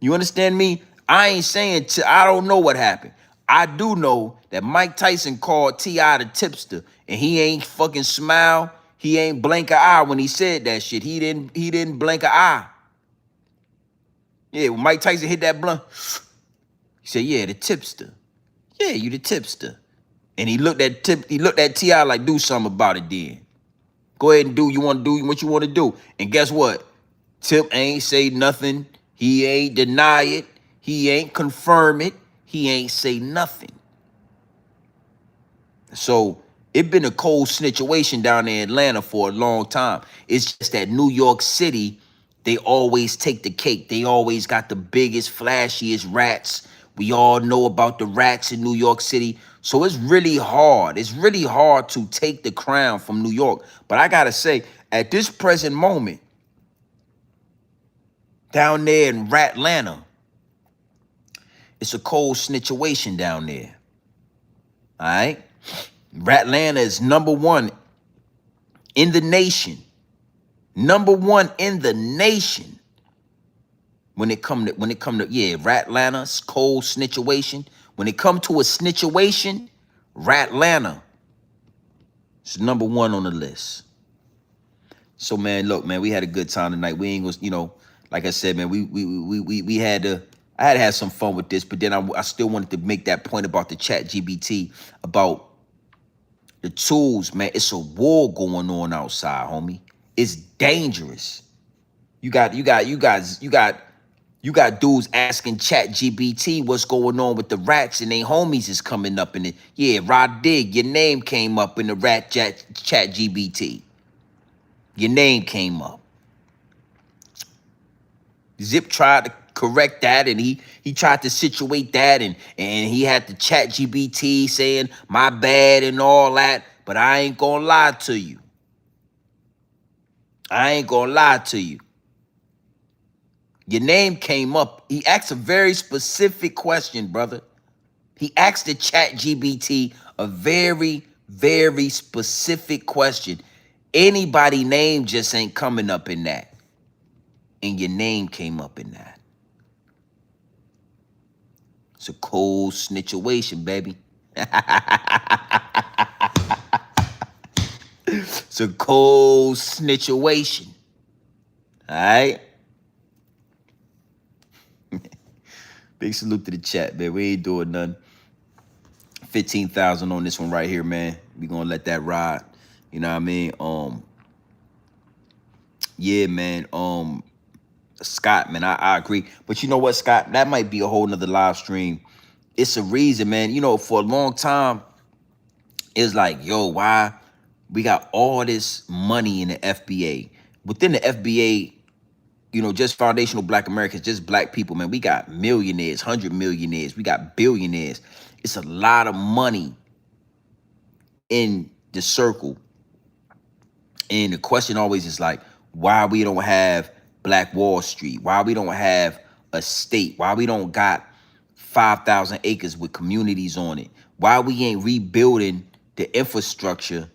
You understand me? I ain't saying, I don't know what happened. I do know that Mike Tyson called T.I. the tipster, and he ain't fucking smile. He ain't blink an eye when he said that shit. He didn't blink an eye. Yeah, when Mike Tyson hit that blunt, he said, yeah, the tipster. Yeah, you the tipster. And he looked at T.I. like, do something about it then. Go ahead and do what you want to do. And guess what? Tip ain't say nothing. He ain't deny it. He ain't confirm it. He ain't say nothing. So It been a cold snitch'Uation down there in Atlanta for a long time. It's just that New York City, they always take the cake. They always got the biggest, flashiest rats. We all know about the rats in New York City. So it's really hard. It's really hard to take the crown from New York. But I gotta say, at this present moment, down there in Ratlanta, it's a cold snitch'Uation down there. All right? Ratlanta is #1 in the nation. #1 in the nation. When it come to Ratlanta, cold snitch'Uation. When it come to a snitch'Uation, Ratlanta is #1 on the list. So man, look, man, we had a good time tonight. We ain't gonna, like I said, man, we had to. I had to have some fun with this, but then I still wanted to make that point about the ChatGBT, about the tools, man. It's a war going on outside, homie. It's dangerous. You got dudes asking ChatGBT what's going on with the rats, and they homies is coming up in it. Yeah, Rod Dig, your name came up in the ChatGBT. Your name came up. Zip tried to correct that, and he tried to situate that, and he had the ChatGBT saying my bad and all that. But I ain't gonna lie to you. I ain't gonna lie to you. Your name came up. He asked a very specific question, brother. He asked the ChatGBT a very, very specific question. Anybody name just ain't coming up in that. And your name came up in that. It's a cold snitch'Uation, baby. It's a cold snitch'Uation. All right? Big salute to the chat, man. We ain't doing nothing. 15,000 on this one right here, man. We gonna let that ride. You know what I mean? Yeah, man. Scott, man, I agree. But you know what, Scott? That might be a whole nother live stream. It's a reason, man. For a long time, it's like, yo, why we got all this money in the FBA? Within the FBA, just foundational Black Americans, just Black people, man. We got millionaires, 100 millionaires. We got billionaires. It's a lot of money in the circle. And the question always is like, why we don't have Black Wall Street? Why we don't have a state? Why we don't got 5,000 acres with communities on it? Why we ain't rebuilding the infrastructure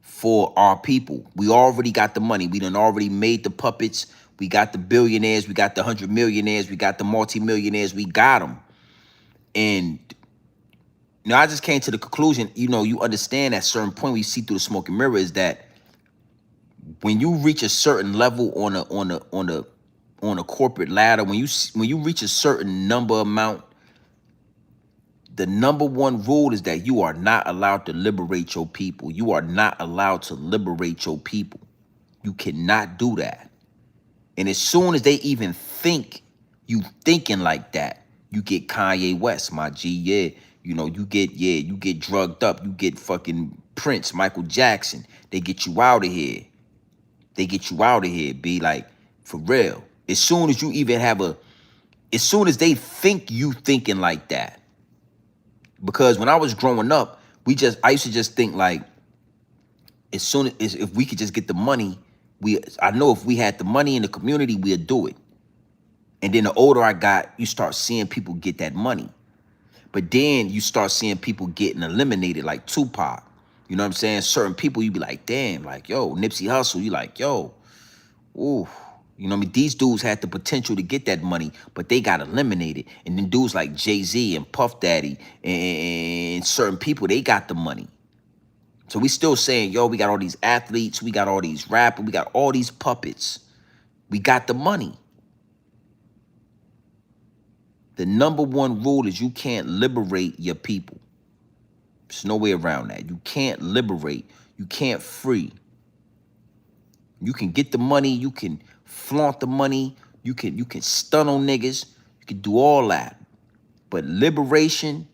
for our people? We already got the money. We done already made the puppets. We got the billionaires. We got the 100 millionaires. We got the multi-millionaires. We got them. And I just came to the conclusion, you understand at a certain point when you see through the smoking mirror is that when you reach a certain level on a corporate ladder, when you reach a certain number amount, the #1 rule is that you are not allowed to liberate your people. You are not allowed to liberate your people. You cannot do that. And as soon as they even think you thinking like that, you get Kanye West, my G. Yeah, you get drugged up. You get fucking Prince, Michael Jackson. They get you out of here. They get you out of here, be like, for real. As soon as you even as soon as they think you thinking like that. Because when I was growing up, I used to just think like, as soon as if we could just get the money, I know if we had the money in the community, we'd do it. And then the older I got, you start seeing people get that money. But then you start seeing people getting eliminated, like Tupac. You know what I'm saying? Certain people, you be like, damn, like, yo, Nipsey Hussle, you like, yo, ooh. You know what I mean? These dudes had the potential to get that money, but they got eliminated. And then dudes like Jay-Z and Puff Daddy and certain people, they got the money. So we still saying, yo, we got all these athletes, we got all these rappers, we got all these puppets. We got the money. The #1 rule is you can't liberate your people. There's no way around that. You can't liberate. You can't free. You can get the money. You can flaunt the money. You can stun on niggas. You can do all that. But liberation,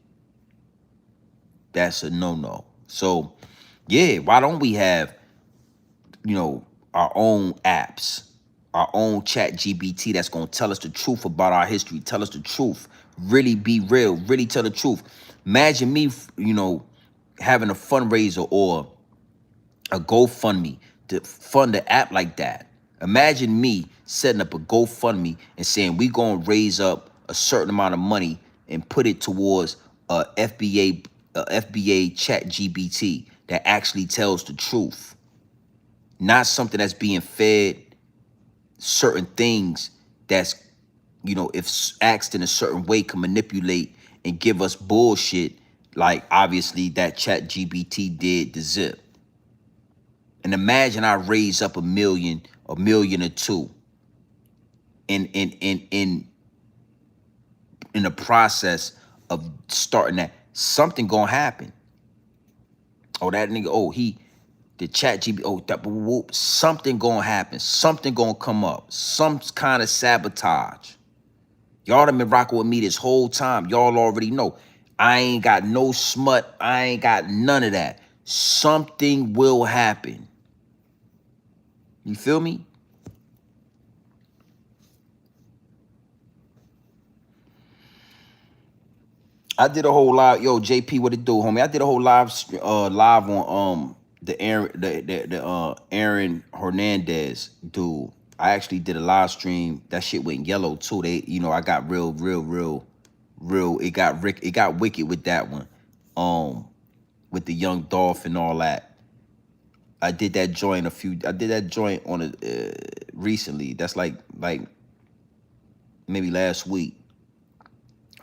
that's a no-no. So Yeah, why don't we have, our own apps, our own chat GBT that's gonna tell us the truth about our history, tell us the truth, really be real, really tell the truth. Imagine me, having a fundraiser or a GoFundMe to fund an app like that. Imagine me setting up a GoFundMe and saying we gonna raise up a certain amount of money and put it towards a FBA chat GBT that actually tells the truth, not something that's being fed certain things that's, if asked in a certain way, can manipulate and give us bullshit like obviously that chat GBT did to Zip. And imagine I raise up a million or two in the process of starting that. Something gonna happen. Oh, that nigga, the chat GB, whoop, something gonna happen. Something gonna come up. Some kind of sabotage. Y'all done been rocking with me this whole time. Y'all already know. I ain't got no smut. I ain't got none of that. Something will happen. You feel me? I did a whole live, yo, JP, what it do, homie? I did a whole live on the Aaron Hernandez dude. I actually did a live stream. That shit went yellow too. I got real. It got wicked with that one. With the young Dolph and all that. I did that joint on a recently. That's like maybe last week.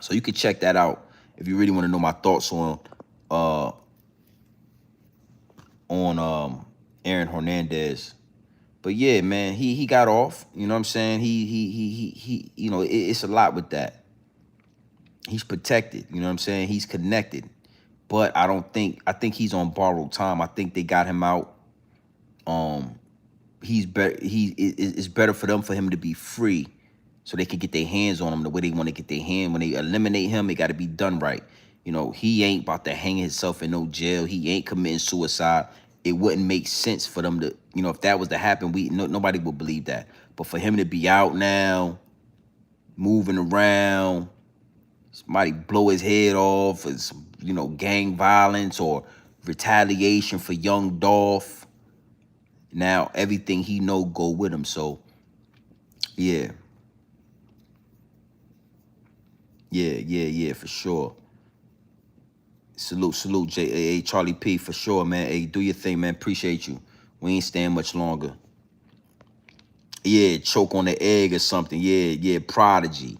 So you can check that out if you really want to know my thoughts on Aaron Hernandez. But yeah, man, he got off. You know what I'm saying? He it's a lot with that. He's protected. You know what I'm saying? He's connected. But I think he's on borrowed time. I think they got him out. He's better. It's better for him to be free, so they can get their hands on him the way they want to get their hand. When they eliminate him, it got to be done right. He ain't about to hang himself in no jail. He ain't committing suicide. It wouldn't make sense for them to, if that was to happen, nobody would believe that. But for him to be out now, moving around, somebody blow his head off, or some, gang violence or retaliation for young Dolph. Now everything he know go with him. So yeah, for sure. Salute, J. Charlie P, for sure, man. Hey, do your thing, man. Appreciate you. We ain't staying much longer. Yeah, choke on the egg or something. Yeah, Prodigy.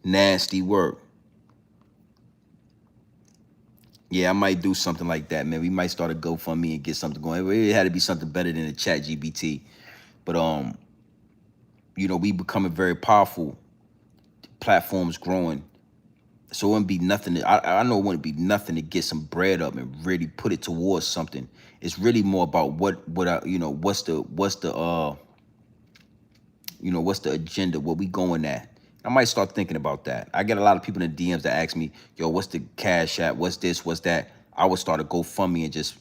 Nasty work. Yeah, I might do something like that, man. We might start a GoFundMe and get something going. It had to be something better than the ChatGPT. But we becoming very powerful. Platforms growing. So it wouldn't be nothing. I know it wouldn't be nothing to get some bread up and really put it towards something. It's really more about what's the agenda, what we going at. I might start thinking about that. I get a lot of people in the DMs that ask me, yo, what's the cash app? What's this? What's that? I would start a GoFundMe and just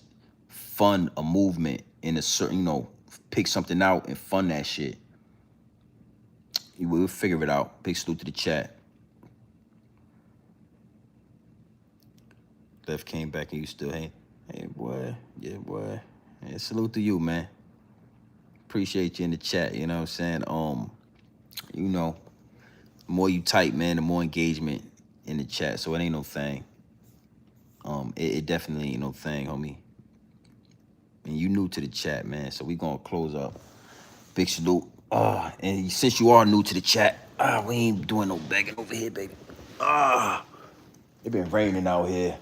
fund a movement in a certain, pick something out and fund that shit. We'll figure it out. Big salute to the chat. Left came back and you still hey boy. Yeah, boy. Yeah, salute to you, man. Appreciate you in the chat, you know what I'm saying? The more you type, man, the more engagement in the chat. So it ain't no thing. It definitely ain't no thing, homie. And you new to the chat, man. So we gonna close up. Big salute. And since you are new to the chat, we ain't doing no begging over here, baby. It been raining out here.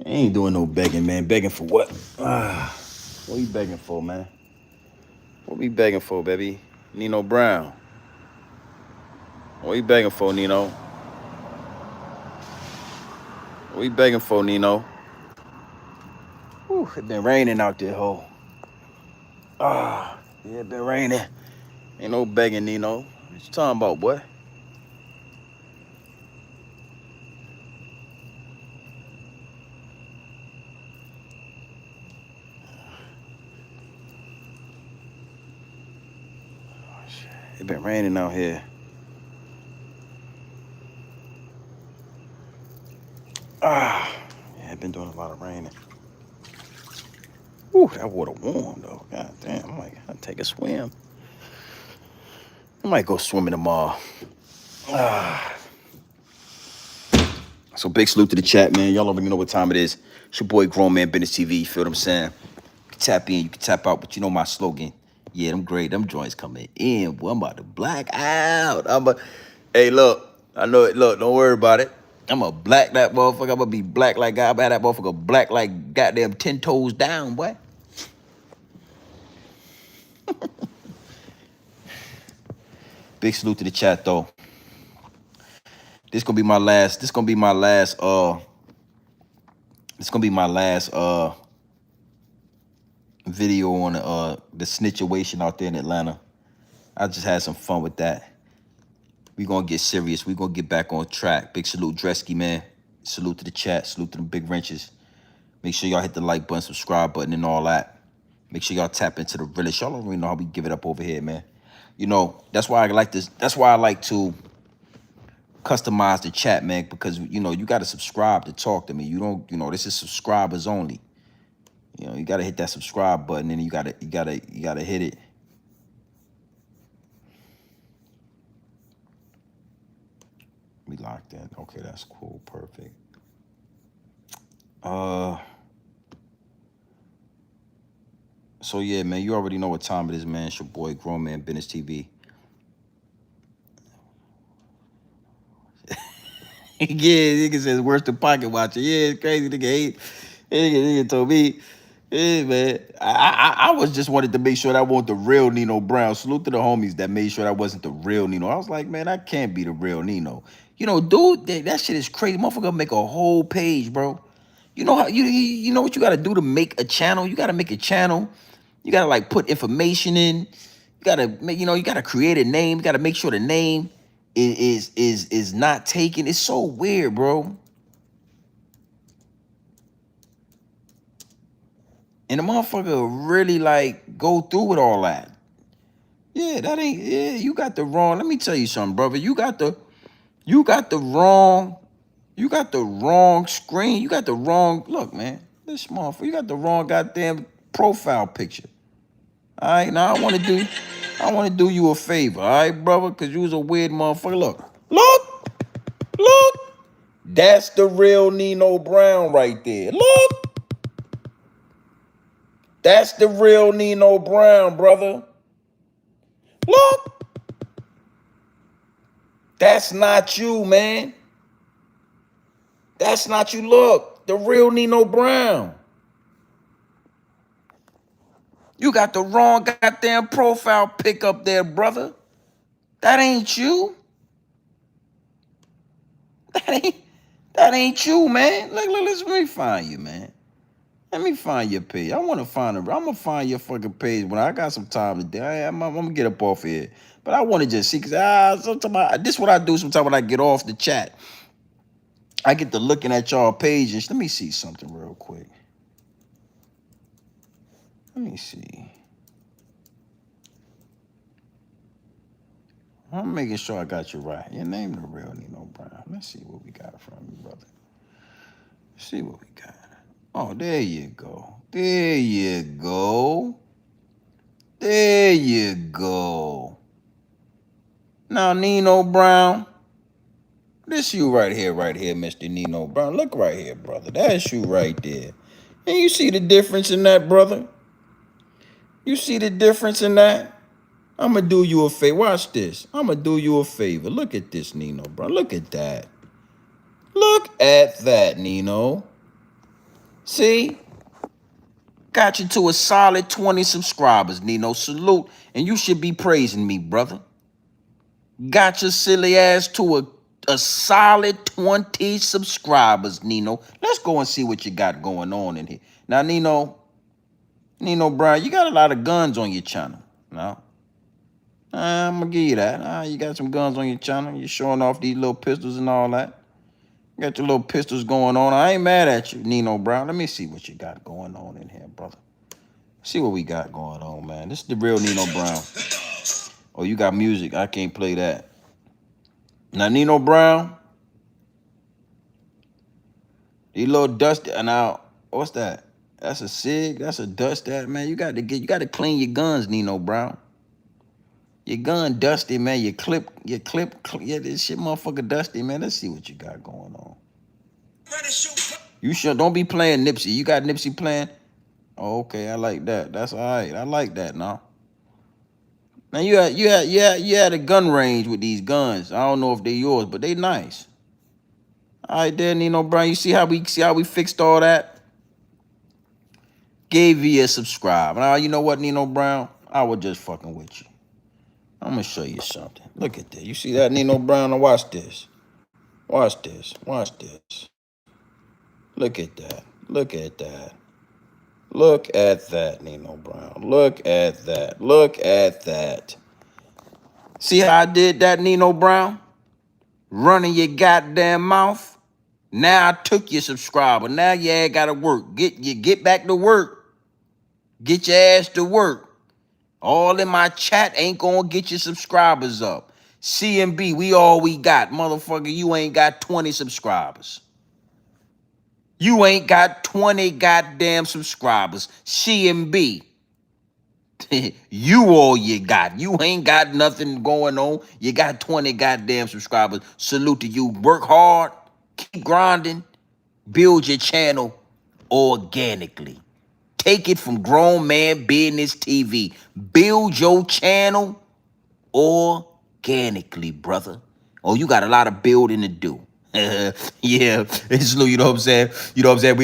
Ain't doing no begging, man. Begging for what? What you begging for, man? What we begging for, baby? Nino Brown. What you begging for, Nino? What you begging for, Nino? Whew, it been raining out there, ho. Yeah, it been raining. Ain't no begging, Nino. What you talking about, boy? It been raining out here. Yeah, it been doing a lot of raining. Ooh, that water warm though. God damn, I might take a swim. I might go swimming tomorrow. So big salute to the chat, man. Y'all already know what time it is. It's your boy Grown Man Business TV. You feel what I'm saying? You can tap in, you can tap out, but you know my slogan. Yeah, them great, them joints coming in. Boy, I'm about to black out. Hey, look, I know it. Look, don't worry about it. I'm gonna black that motherfucker. I'm gonna be black like God. I'm gonna have that motherfucker black like goddamn 10 toes down, boy. Big salute to the chat though. This gonna be my last. This gonna be my last. This gonna be my last. Video on the Snitch'Uation out there in Atlanta. I just had some fun with that. We gonna get serious. We gonna get back on track. Big salute, Dresky, man. Salute to the chat. Salute to the big wrenches. Make sure y'all hit the like button, subscribe button, and all that. Make sure y'all tap into the realest. Y'all don't really know how we give it up over here, man. You know, that's why I like this. That's why I like to customize the chat, man, because you know you gotta subscribe to talk to me. You don't, you know, this is subscribers only. You know, you gotta hit that subscribe button, and you gotta hit it. We locked in. Okay, that's cool. Perfect. So yeah, man, you already know what time it is, man. It's your boy Grown Man Business TV. Yeah, nigga says worse than pocket watcher. Yeah, it's crazy. Nigga told me, yeah, man. I was just wanted to make sure that I wasn't the real Nino Brown. Salute to the homies that made sure that wasn't the real Nino. I was like, man, I can't be the real Nino. You know, dude, that shit is crazy. Motherfucker make a whole page, bro. You know how you know what you gotta do to make a channel? You gotta make a channel. You gotta like put information in. You gotta make, you know, you gotta create a name. You gotta make sure the name is not taken. It's so weird, bro. And the motherfucker really like go through with all that. Yeah, that ain't, yeah, you got the wrong. Let me tell you something, brother. You got the wrong screen. You got the wrong, look, man. This motherfucker, you got the wrong goddamn profile picture. All right, now I want to do you a favor, all right, brother? Because you was a weird motherfucker. Look. That's the real Nino Brown right there. Look. That's the real Nino Brown, brother. Look. That's not you, man. That's not you. Look, the real Nino Brown. You got the wrong goddamn profile pic up there, brother. That ain't you. That ain't you, man. Look, let me find you, man. Let me find your page. I'm gonna find your fucking page when I got some time today. I'm gonna get up off here. But I want to just see, cause sometimes this is what I do sometimes when I get off the chat. I get to looking at y'all pages. Let me see something real quick. Let me see. I'm making sure I got you right. Your name the real Nino Brown. Let's see what we got from you, brother. Let's see what we got. Oh, there you go. There you go. There you go. Now, Nino Brown. This you right here, Mr. Nino Brown. Look right here, brother. That's you right there. And you see the difference in that, brother? You see the difference in that? I'm going to do you a favor. Watch this. I'm going to do you a favor. Look at this, Nino Brown. Look at that. Look at that, Nino. See? Got you to a solid 20 subscribers, Nino. Salute. And you should be praising me, brother. Got your silly ass to a solid 20 subscribers, Nino. Let's go and see what you got going on in here. Now, Nino Brown, you got a lot of guns on your channel. Now, I'm going to give you that. You got some guns on your channel. You're showing off these little pistols and all that. You got your little pistols going on. I ain't mad at you, Nino Brown. Let me see what you got going on in here, brother. See what we got going on, man. This is the real Nino Brown. Oh, you got music. I can't play that. Now, Nino Brown, these little dusty. Now, what's that? That's a cig. That's a dust. That man, you got to clean your guns, Nino Brown. Your gun dusty, man. Your clip, yeah, this shit, motherfucker, dusty, man. Let's see what you got going on. You sure don't be playing Nipsey. You got Nipsey playing? Oh, okay, I like that. That's all right. I like that now. Now you had a gun range with these guns. I don't know if they're yours, but they nice. All right, there, Nino Brown. You see how we fixed all that? Gave you a subscribe. Now you know what, Nino Brown? I was just fucking with you. I'm gonna show you something. Look at that. You see that, Nino Brown? Now watch this. Watch this. Watch this. Look at that. Look at that. Look at that, Nino Brown. Look at that. Look at that. See how I did that, Nino Brown? Running your goddamn mouth. Now I took your subscriber. Now your ass gotta work. Get back to work. Get your ass to work. All in my chat ain't gonna get your subscribers up. CMB, we all we got. Motherfucker, you ain't got 20 subscribers. You ain't got 20 goddamn subscribers. CMB. You all you got. You ain't got nothing going on. You got 20 goddamn subscribers. Salute to you. Work hard. Keep grinding. Build your channel organically. Take it from Grown Man Business TV. Build your channel organically, brother. Oh, you got a lot of building to do. Yeah, salute, you know what I'm saying? You know what I'm saying?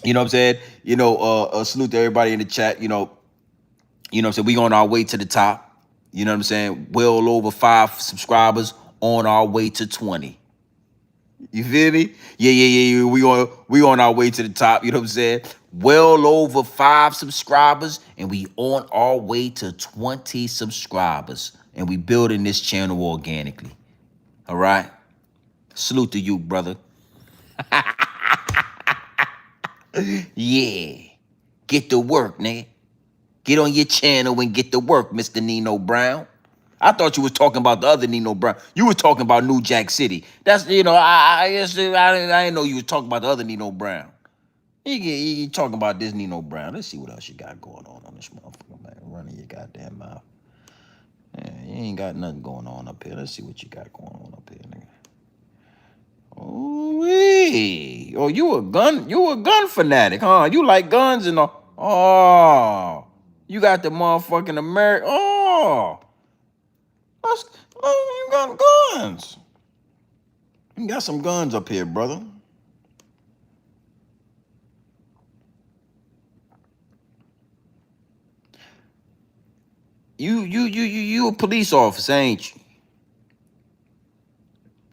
You know what I'm saying? Salute to everybody in the chat, what I'm saying? We on our way to the top. You know what I'm saying? Well over 5 subscribers, on our way to 20. You feel me? Yeah. We on our way to the top. You know what I'm saying? Well over 5 subscribers, and we on our way to 20 subscribers, and we building this channel organically. All right. Salute to you, brother. Yeah. Get to work, nigga. Get on your channel and get to work, Mr. Nino Brown. I thought you was talking about the other Nino Brown. You were talking about New Jack City. That's, I didn't know you was talking about the other Nino Brown. You talking about this Nino Brown. Let's see what else you got going on this motherfucker, man. Running your goddamn mouth. Yeah, you ain't got nothing going on up here. Let's see what you got going on up here, nigga. Oh, you a gun fanatic, huh? You like guns and all. Oh, you got the motherfucking American. Oh, you got guns. You got some guns up here, brother. You a police officer, ain't you?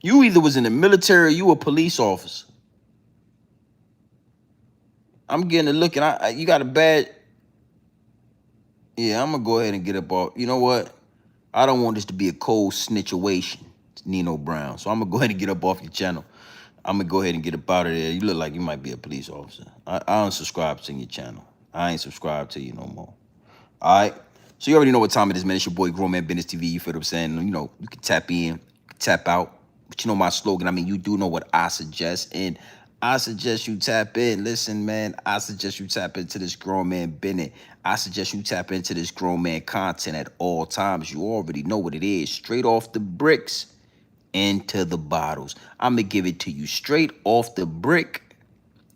You either was in the military or you a police officer. I'm getting a look, and you got a bad. Yeah, I'm gonna go ahead and get up off. You know what? I don't want this to be a cold snitch'Uation, Nino Brown. So I'm gonna go ahead and get up off your channel. I'm gonna go ahead and get up out of there. You look like you might be a police officer. I unsubscribe to your channel. I ain't subscribed to you no more. All right. So you already know what time it is, man. It's your boy Grown Man Business TV. You feel what I'm saying? You can tap in, tap out. But you know my slogan. I mean, you do know what I suggest. And I suggest you tap in. Listen, man, I suggest you tap into this Grown Man Business. I suggest you tap into this grown man content at all times. You already know what it is. Straight off the bricks into the bottles. I'm going to give it to you straight off the brick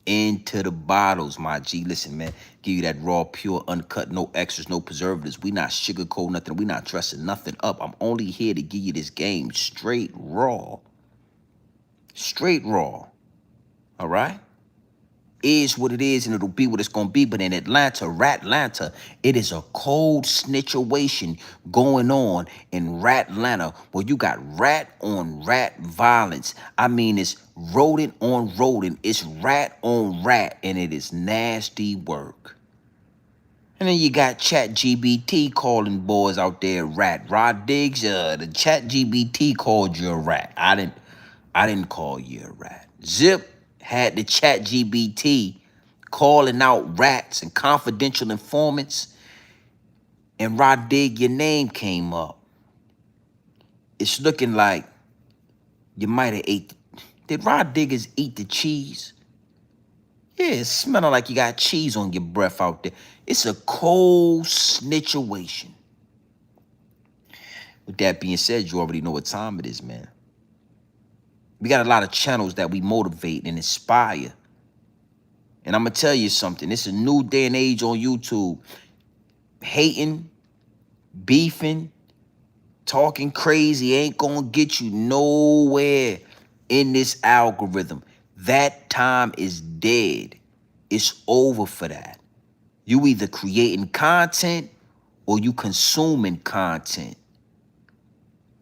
into the bottles, my G. Listen, man, give you that raw, pure, uncut, no extras, no preservatives. We not sugarcoat nothing. We not dressing nothing up. I'm only here to give you this game straight raw. Straight raw. All right? Is what it is, and it'll be what it's gonna be. But in Ratlanta, it is a cold snitch'Uation going on in Ratlanta, where you got rat on rat violence. I mean, it's rodent on rodent, it's rat on rat, and it is nasty work. And then you got ChatGBT calling boys out there rat. Rod Diggs, the ChatGBT called you a rat. I didn't call you a rat. Zip had the ChatGBT calling out rats and confidential informants. and Rod Dig, your name came up. It's looking like you might have ate. Did Rod Diggers eat the cheese? Yeah, it's smelling like you got cheese on your breath out there. It's a cold snitch'Uation. With that being said, you already know what time it is, man. We got a lot of channels that we motivate and inspire. And I'm going to tell you something. It's a new day and age on YouTube. Hating, beefing, talking crazy ain't going to get you nowhere in this algorithm. That time is dead. It's over for that. You either creating content or you consuming content.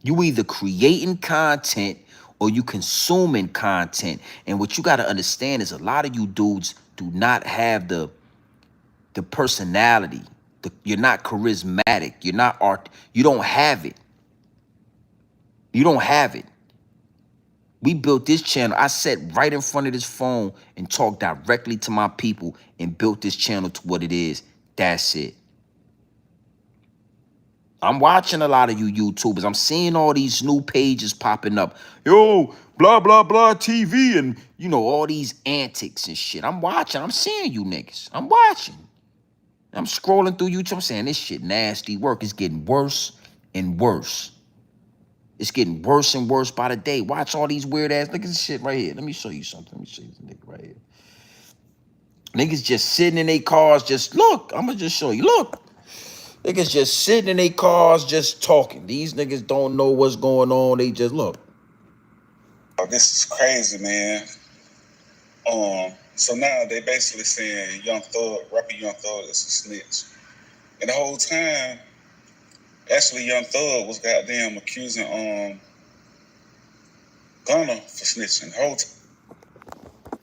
You either creating content or you consuming content. And what you got to understand is a lot of you dudes do not have the personality. You're not charismatic. You're not art. You don't have it. You don't have it. We built this channel. I sat right in front of this phone and talked directly to my people and built this channel to what it is. That's it. I'm watching a lot of you YouTubers. I'm seeing all these new pages popping up. Yo, blah, blah, blah, TV, and, you know, all these antics and shit. I'm watching. I'm seeing you niggas. I'm watching. I'm scrolling through YouTube. I'm saying this shit nasty work. It's getting worse and worse. It's getting worse and worse by the day. Watch all these weird ass. Look at this shit right here. Let me show you something. Let me show you this nigga right here. Niggas just sitting in their cars. Just look. I'm going to just show you. Look. Niggas just sitting in their cars just talking. These niggas don't know what's going on. They just look. Oh, this is crazy, man. So now they basically saying rapper Young Thug is a snitch. And the whole time, actually Young Thug was goddamn accusing Gunna for snitching.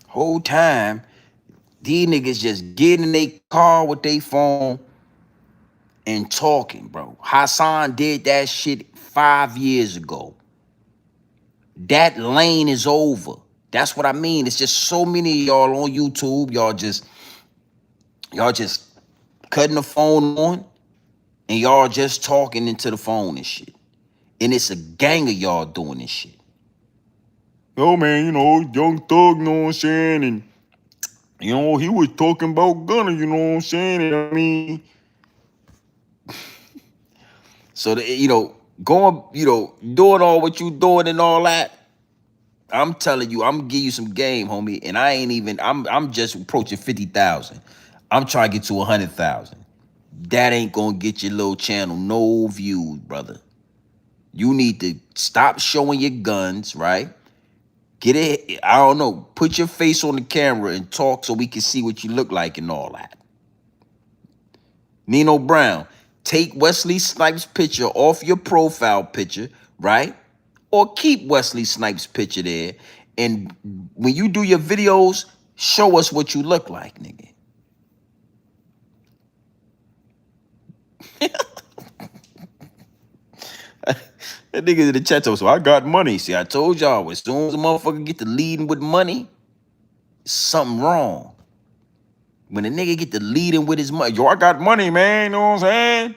Whole time, these niggas just getting in their car with their phone and talking, bro. Hassan did that shit 5 years ago. That lane is over. That's what I mean. It's just so many of y'all on YouTube. Y'all just cutting the phone on and y'all just talking into the phone and shit. And it's a gang of y'all doing this shit. Yo, man, you know, Young Thug, you know what I'm saying? And, you know, he was talking about Gunna, you know what I'm saying? And I mean, so, you know, going, you know, doing all what you doing and all that, I'm telling you, I'm gonna give you some game, homie. And I ain't even, I'm just approaching 50,000. I'm trying to get to 100,000. That ain't gonna get your little channel no views, brother. You need to stop showing your guns, right? Get it, I don't know, put your face on the camera and talk so we can see what you look like and all that. Nino Brown, take Wesley Snipes' picture off your profile picture, right? Or keep Wesley Snipes' picture there. And when you do your videos, show us what you look like, nigga. That nigga in the chat told, so I got money. See, I told y'all, as soon as a motherfucker get to leading with money, something wrong. When a nigga get to leading with his money, yo, I got money, man, you know what I'm saying?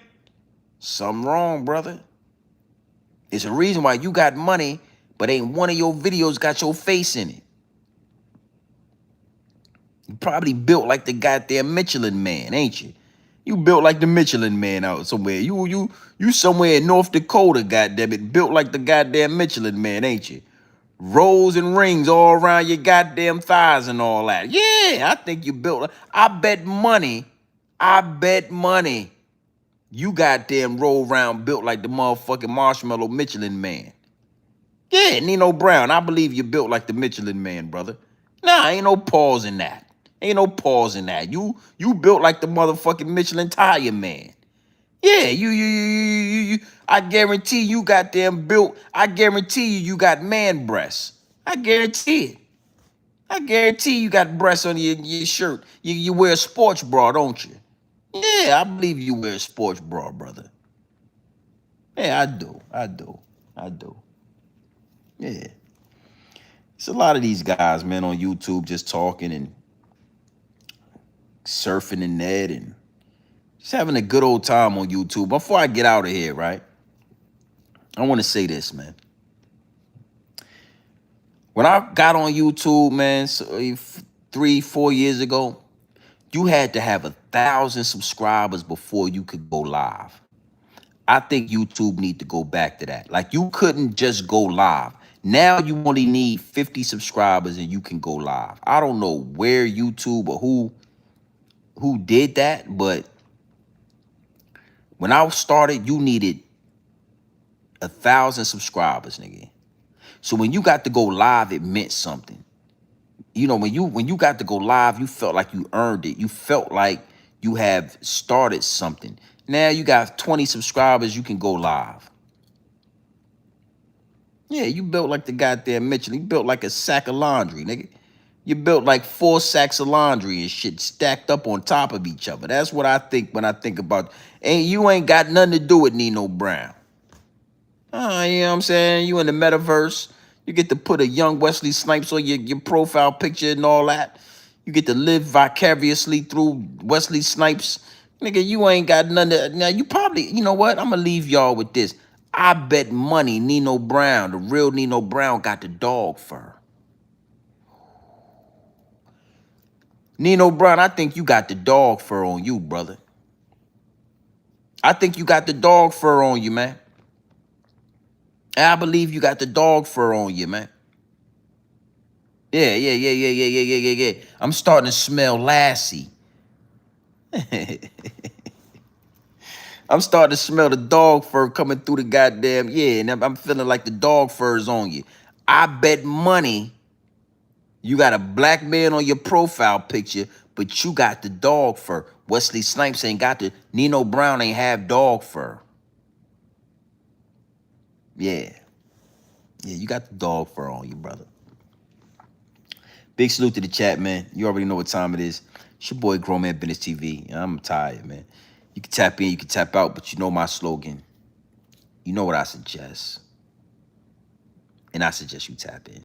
Something wrong, brother. It's a reason why you got money, but ain't one of your videos got your face in it. You probably built like the goddamn Michelin Man, ain't you? You built like the Michelin Man out somewhere. You somewhere in North Dakota, goddammit, built like the goddamn Michelin Man, ain't you? Rolls and rings all around your goddamn thighs and all that. Yeah, I think you built. I bet money. You goddamn roll around built like the motherfucking Marshmallow Michelin Man. Yeah, Nino Brown, I believe you built like the Michelin Man, brother. Nah, ain't no pause in that. Ain't no pause in that. You built like the motherfucking Michelin Tire Man. Yeah, you. I guarantee you goddamn built. I guarantee you got man breasts. I guarantee it. I guarantee you got breasts on your shirt. You wear a sports bra, don't you? Yeah, I believe you wear a sports bra, brother. Yeah, I do. Yeah. It's a lot of these guys, man, on YouTube just talking and surfing the net and Just having a good old time on YouTube. Before I get out of here, right? I want to say this, man. When I got on YouTube, man, 3-4 years ago, you had to have 1,000 subscribers before you could go live. I think YouTube need to go back to that. Like, you couldn't just go live. Now you only need 50 subscribers and you can go live. I don't know where YouTube or who did that, but when I started, you needed 1,000 subscribers, nigga. So when you got to go live, it meant something. You know, when you got to go live, you felt like you earned it. You felt like you have started something. Now you got 20 subscribers, you can go live. Yeah, you built like the goddamn Mitchell. You built like a sack of laundry, nigga. You built like 4 sacks of laundry and shit stacked up on top of each other. That's what I think when I think about. You ain't got nothing to do with Nino Brown. You know what I'm saying? You in the metaverse. You get to put a young Wesley Snipes on your profile picture and all that. You get to live vicariously through Wesley Snipes. Nigga, you ain't got none of. Now, you probably, you know what? I'm going to leave y'all with this. I bet money Nino Brown, the real Nino Brown, got the dog fur. Nino Brown, I think you got the dog fur on you, brother. I think you got the dog fur on you, man. I believe you got the dog fur on you, man. Yeah. I'm starting to smell Lassie. I'm starting to smell the dog fur coming through the goddamn, yeah, and I'm feeling like the dog fur is on you. I bet money you got a black man on your profile picture, but you got the dog fur. Wesley Snipes ain't got the, Nino Brown ain't have dog fur. Yeah. Yeah, you got the dog fur on you, brother. Big salute to the chat, man. You already know what time it is. It's your boy, Grown Man Business TV. I'm tired, man. You can tap in, you can tap out, but you know my slogan. You know what I suggest. And I suggest you tap in.